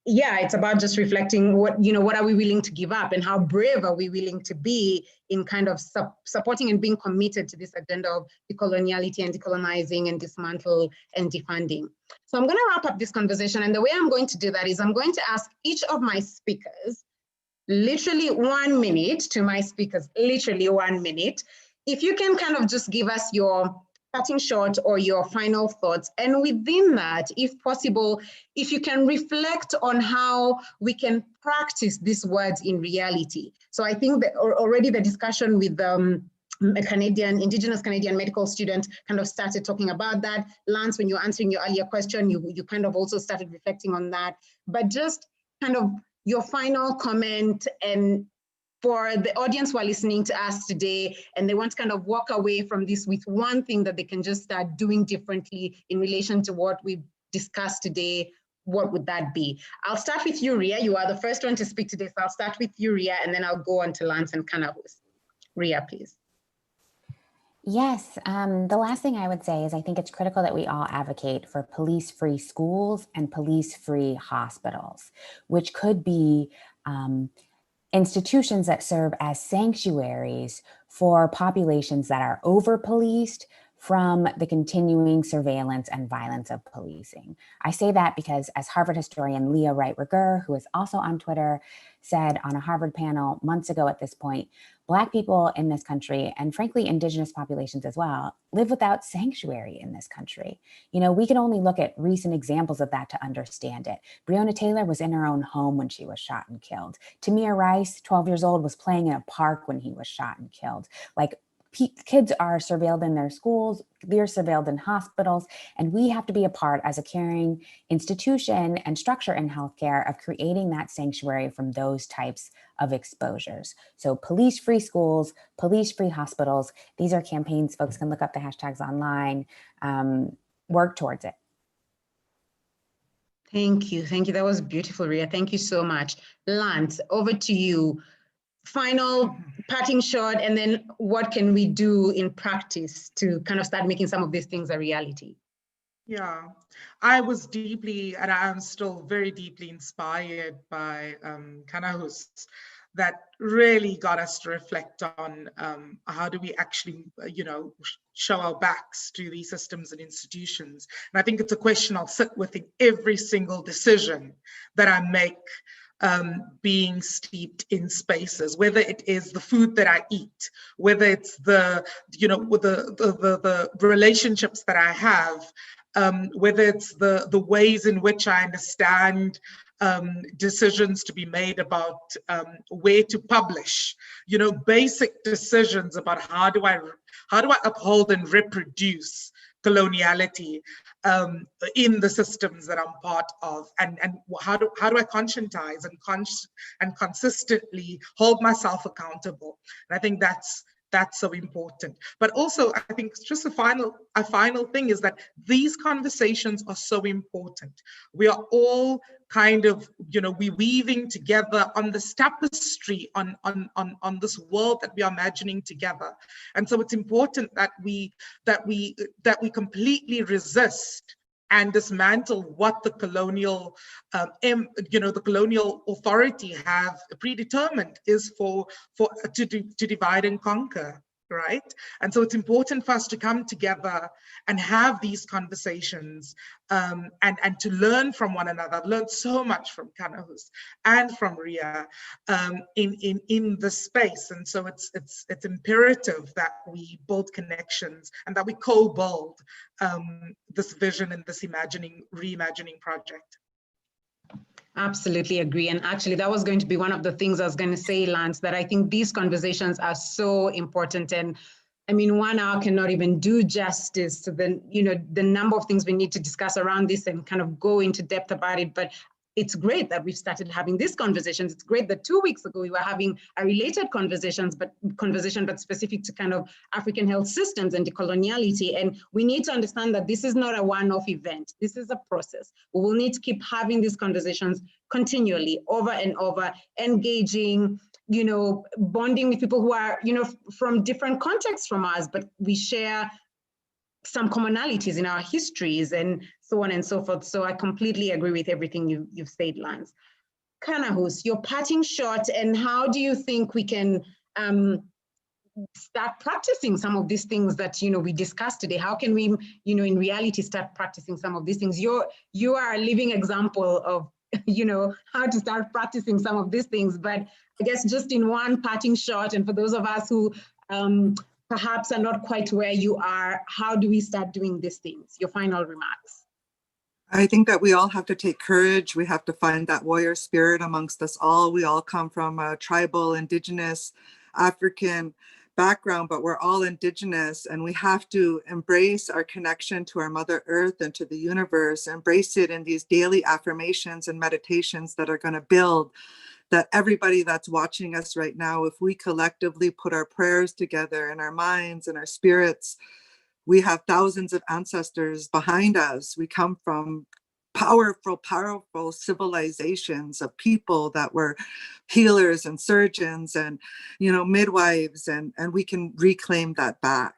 yeah, it's about just reflecting what are we willing to give up, and how brave are we willing to be in kind of supporting and being committed to this agenda of decoloniality and decolonizing and dismantle and defunding. So I'm going to wrap up this conversation, and the way I'm going to do that is I'm going to ask each of my speakers literally 1 minute to my speakers, literally 1 minute. If you can kind of just give us your cutting short or your final thoughts. And within that, if possible, if you can reflect on how we can practice these words in reality. So I think that already the discussion with a Indigenous Canadian medical student kind of started talking about that. Lance, when you were answering your earlier question, you kind of also started reflecting on that. But just kind of your final comment, and for the audience who are listening to us today and they want to kind of walk away from this with one thing that they can just start doing differently in relation to what we've discussed today, what would that be? I'll start with you, Rhea. You are the first one to speak today, so I'll start with you, Rhea, and then I'll go on to Lance and Kanahus. Rhea, please. Yes, the last thing I would say is I think it's critical that we all advocate for police-free schools and police-free hospitals, which could be institutions that serve as sanctuaries for populations that are over-policed from the continuing surveillance and violence of policing. I say that because, as Harvard historian Leah Wright-Rigueur, who is also on Twitter, said on a Harvard panel months ago at this point, Black people in this country, and frankly, Indigenous populations as well, live without sanctuary in this country. You know, we can only look at recent examples of that to understand it. Breonna Taylor was in her own home when she was shot and killed. Tamir Rice, 12 years old, was playing in a park when he was shot and killed. Like, kids are surveilled in their schools, they're surveilled in hospitals, and we have to be a part as a caring institution and structure in healthcare of creating that sanctuary from those types of exposures. So police-free schools, police-free hospitals, these are campaigns, folks can look up the hashtags online, work towards it. Thank you. Thank you. That was beautiful, Rhea. Thank you so much. Lance, over to you. Final parting shot, and then what can we do in practice to kind of start making some of these things a reality? Yeah, I was deeply, and I am still very deeply inspired by Kanahus, that really got us to reflect on how do we actually, show our backs to these systems and institutions. And I think it's a question I'll sit with in every single decision that I make, being steeped in spaces, whether it is the food that I eat, whether it's the relationships that I have, whether it's the ways in which I understand decisions to be made about where to publish, basic decisions about how do I uphold and reproduce coloniality in the systems that I'm part of, and how do I conscientize and consistently hold myself accountable. And I think that's so important. But also, I think just a final thing is that these conversations are so important. We are all kind of, we're weaving together on this tapestry, on this world that we are imagining together. And so it's important that we completely resist and dismantle what the colonial, the colonial authority have predetermined is to divide and conquer, right? And so it's important for us to come together and have these conversations and to learn from one another. I've learned so much from Kanahus and from Rhea in the space. And so it's imperative that we build connections and that we co-build this vision and this reimagining project. Absolutely agree. And actually, that was going to be one of the things I was going to say, Lance, that I think these conversations are so important. And I mean, 1 hour cannot even do justice to the number of things we need to discuss around this and kind of go into depth about it. But it's great that we've started having these conversations. It's great that 2 weeks ago we were having a related conversation, but specific to kind of African health systems and decoloniality. And we need to understand that this is not a one-off event. This is a process. We will need to keep having these conversations continually, over and over, engaging, bonding with people who are, from different contexts from us, but we share some commonalities in our histories and so on and so forth. So I completely agree with everything you've said, Lance. Kanahus, your parting shot, and how do you think we can start practicing some of these things that we discussed today? How can we, in reality, start practicing some of these things? You are a living example of, how to start practicing some of these things. But I guess just in one parting shot, and for those of us who perhaps are not quite where you are, how do we start doing these things? Your final remarks. I think that we all have to take courage. We have to find that warrior spirit amongst us all. We all come from a tribal, indigenous, African background, but we're all indigenous, and we have to embrace our connection to our Mother Earth and to the universe, embrace it in these daily affirmations and meditations that are going to build that everybody that's watching us right now, if we collectively put our prayers together and our minds and our spirits, we have thousands of ancestors behind us. We come from powerful civilizations of people that were healers and surgeons and, midwives, and we can reclaim that back.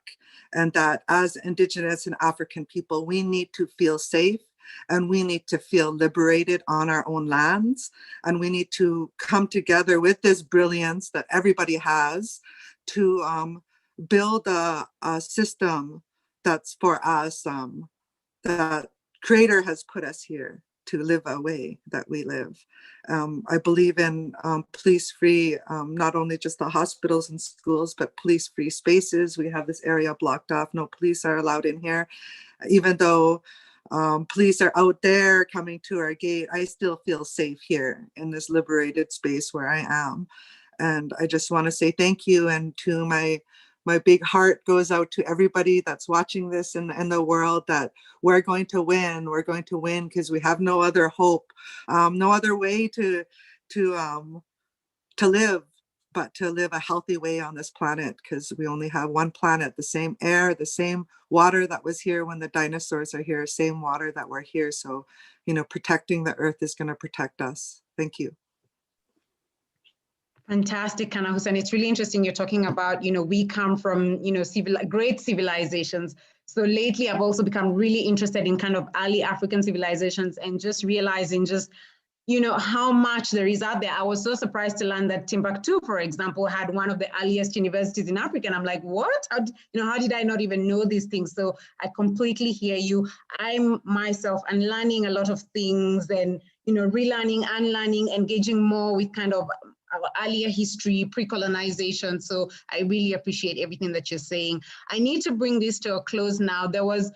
And that as Indigenous and African people, we need to feel safe, and we need to feel liberated on our own lands. And we need to come together with this brilliance that everybody has to build a system that's for us, that Creator has put us here to live a way that we live. I believe in police-free, not only just the hospitals and schools, but police-free spaces. We have this area blocked off. No police are allowed in here. Even though police are out there coming to our gate, I still feel safe here in this liberated space where I am. And I just want to say thank you. And to my big heart goes out to everybody that's watching this in the world, that we're going to win. We're going to win because we have no other hope, no other way to live, but to live a healthy way on this planet, because we only have one planet, the same air, the same water that was here when the dinosaurs are here, same water that we're here. So, protecting the earth is going to protect us. Thank you. Fantastic, Kanahus. And it's really interesting you're talking about, we come from, great civilizations. So lately I've also become really interested in kind of early African civilizations and just realizing how much there is out there. I was so surprised to learn that Timbuktu, for example, had one of the earliest universities in Africa. And I'm like, what? How did I not even know these things? So I completely hear you. I'm myself unlearning a lot of things and, relearning, unlearning, engaging more with kind of our earlier history, pre-colonization. So I really appreciate everything that you're saying. I need to bring this to a close now. There was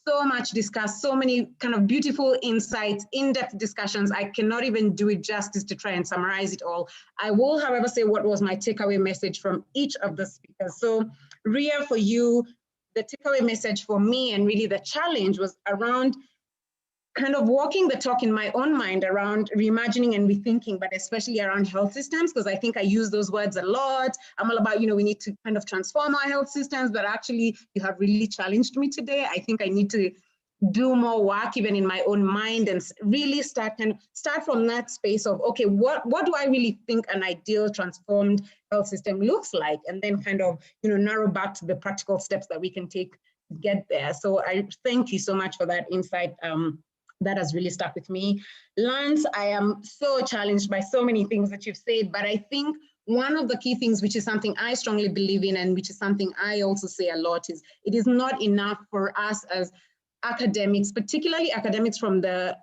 so much discussed, so many kind of beautiful insights, in-depth discussions. I cannot even do it justice to try and summarize it all. I will, however, say what was my takeaway message from each of the speakers. So Rhea, for you, the takeaway message for me, and really the challenge, was around kind of walking the talk in my own mind around reimagining and rethinking, but especially around health systems, because I think I use those words a lot. I'm all about, we need to kind of transform our health systems, but actually you have really challenged me today. I think I need to do more work even in my own mind and really start from that space of, okay, what do I really think an ideal transformed health system looks like? And then kind of, narrow back to the practical steps that we can take to get there. So I thank you so much for that insight. That has really stuck with me. Lance, I am so challenged by so many things that you've said, but I think one of the key things, which is something I strongly believe in, and which is something I also say a lot, is it is not enough for us as academics, particularly academics from the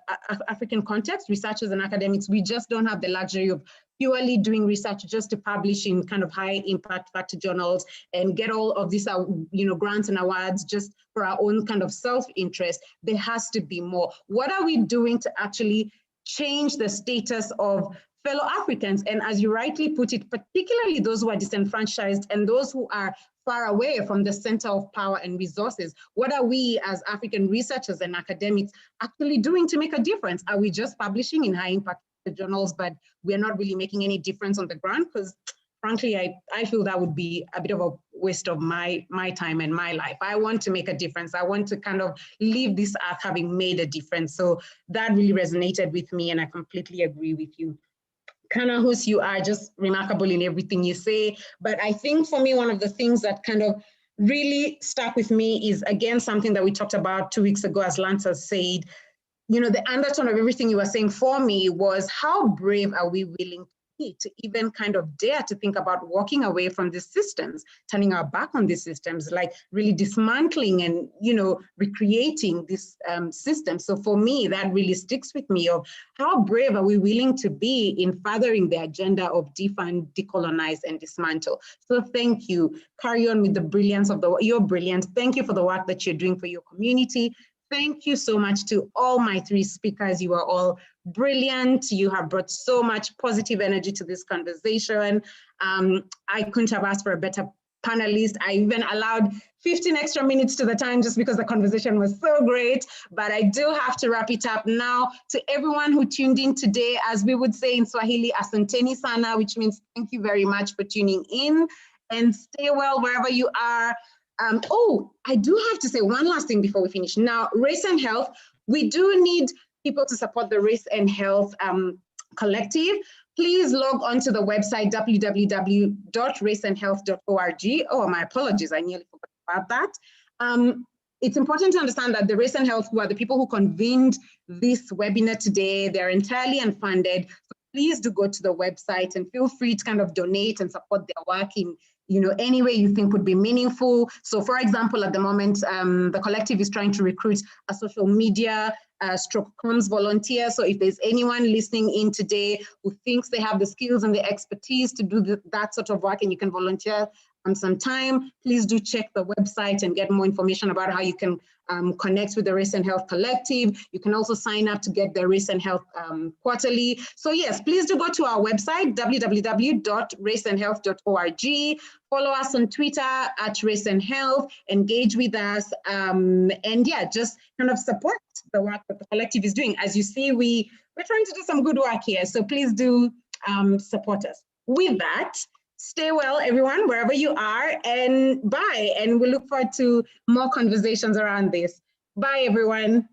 African context, researchers and academics. We just don't have the luxury of purely doing research just to publish in kind of high impact factor journals and get all of these, grants and awards just for our own kind of self-interest. There has to be more. What are we doing to actually change the status of fellow Africans? And as you rightly put it, particularly those who are disenfranchised and those who are far away from the center of power and resources. What are we as African researchers and academics actually doing to make a difference? Are we just publishing in high impact journals, but we're not really making any difference on the ground? Because frankly, I feel that would be a bit of a waste of my time and my life. I want to make a difference. I want to kind of leave this earth having made a difference. So that really resonated with me, and I completely agree with you. Kanahus, you are just remarkable in everything you say. But I think for me, one of the things that kind of really stuck with me is, again, something that we talked about 2 weeks ago, as Lance has said. The undertone of everything you were saying for me was, how brave are we willing to even kind of dare to think about walking away from these systems, turning our back on these systems, like really dismantling and, recreating this system. So for me, that really sticks with me, of how brave are we willing to be in furthering the agenda of defund, decolonize, and dismantle. So thank you. Carry on with the brilliance of you're brilliant. Thank you for the work that you're doing for your community. Thank you so much to all my three speakers. You are all brilliant. You have brought so much positive energy to this conversation. I couldn't have asked for a better panelist. I even allowed 15 extra minutes to the time just because the conversation was so great. But I do have to wrap it up now. To everyone who tuned in today, as we would say in Swahili, asanteni sana, which means thank you very much for tuning in, and stay well wherever you are. I do have to say one last thing before we finish. Now, Race and Health, we do need people to support the Race and Health collective. Please log on to the website www.raceandhealth.org. Oh, my apologies, I nearly forgot about that. It's important to understand that the Race and Health, who are the people who convened this webinar today, they're entirely unfunded. So please do go to the website and feel free to kind of donate and support their work in any way you think would be meaningful. So for example, at the moment, the collective is trying to recruit a social media stroke comms volunteer. So if there's anyone listening in today who thinks they have the skills and the expertise to do that sort of work, and you can volunteer some time, please do check the website and get more information about how you can connect with the Race and Health Collective. You can also sign up to get the Race and Health Quarterly. So yes, please do go to our website, www.raceandhealth.org. Follow us on Twitter at Race and Health, engage with us, and yeah, just kind of support the work that the collective is doing. As you see, we're trying to do some good work here, so please do support us. With that, stay well, everyone, wherever you are, and bye. And we look forward to more conversations around this. Bye, everyone.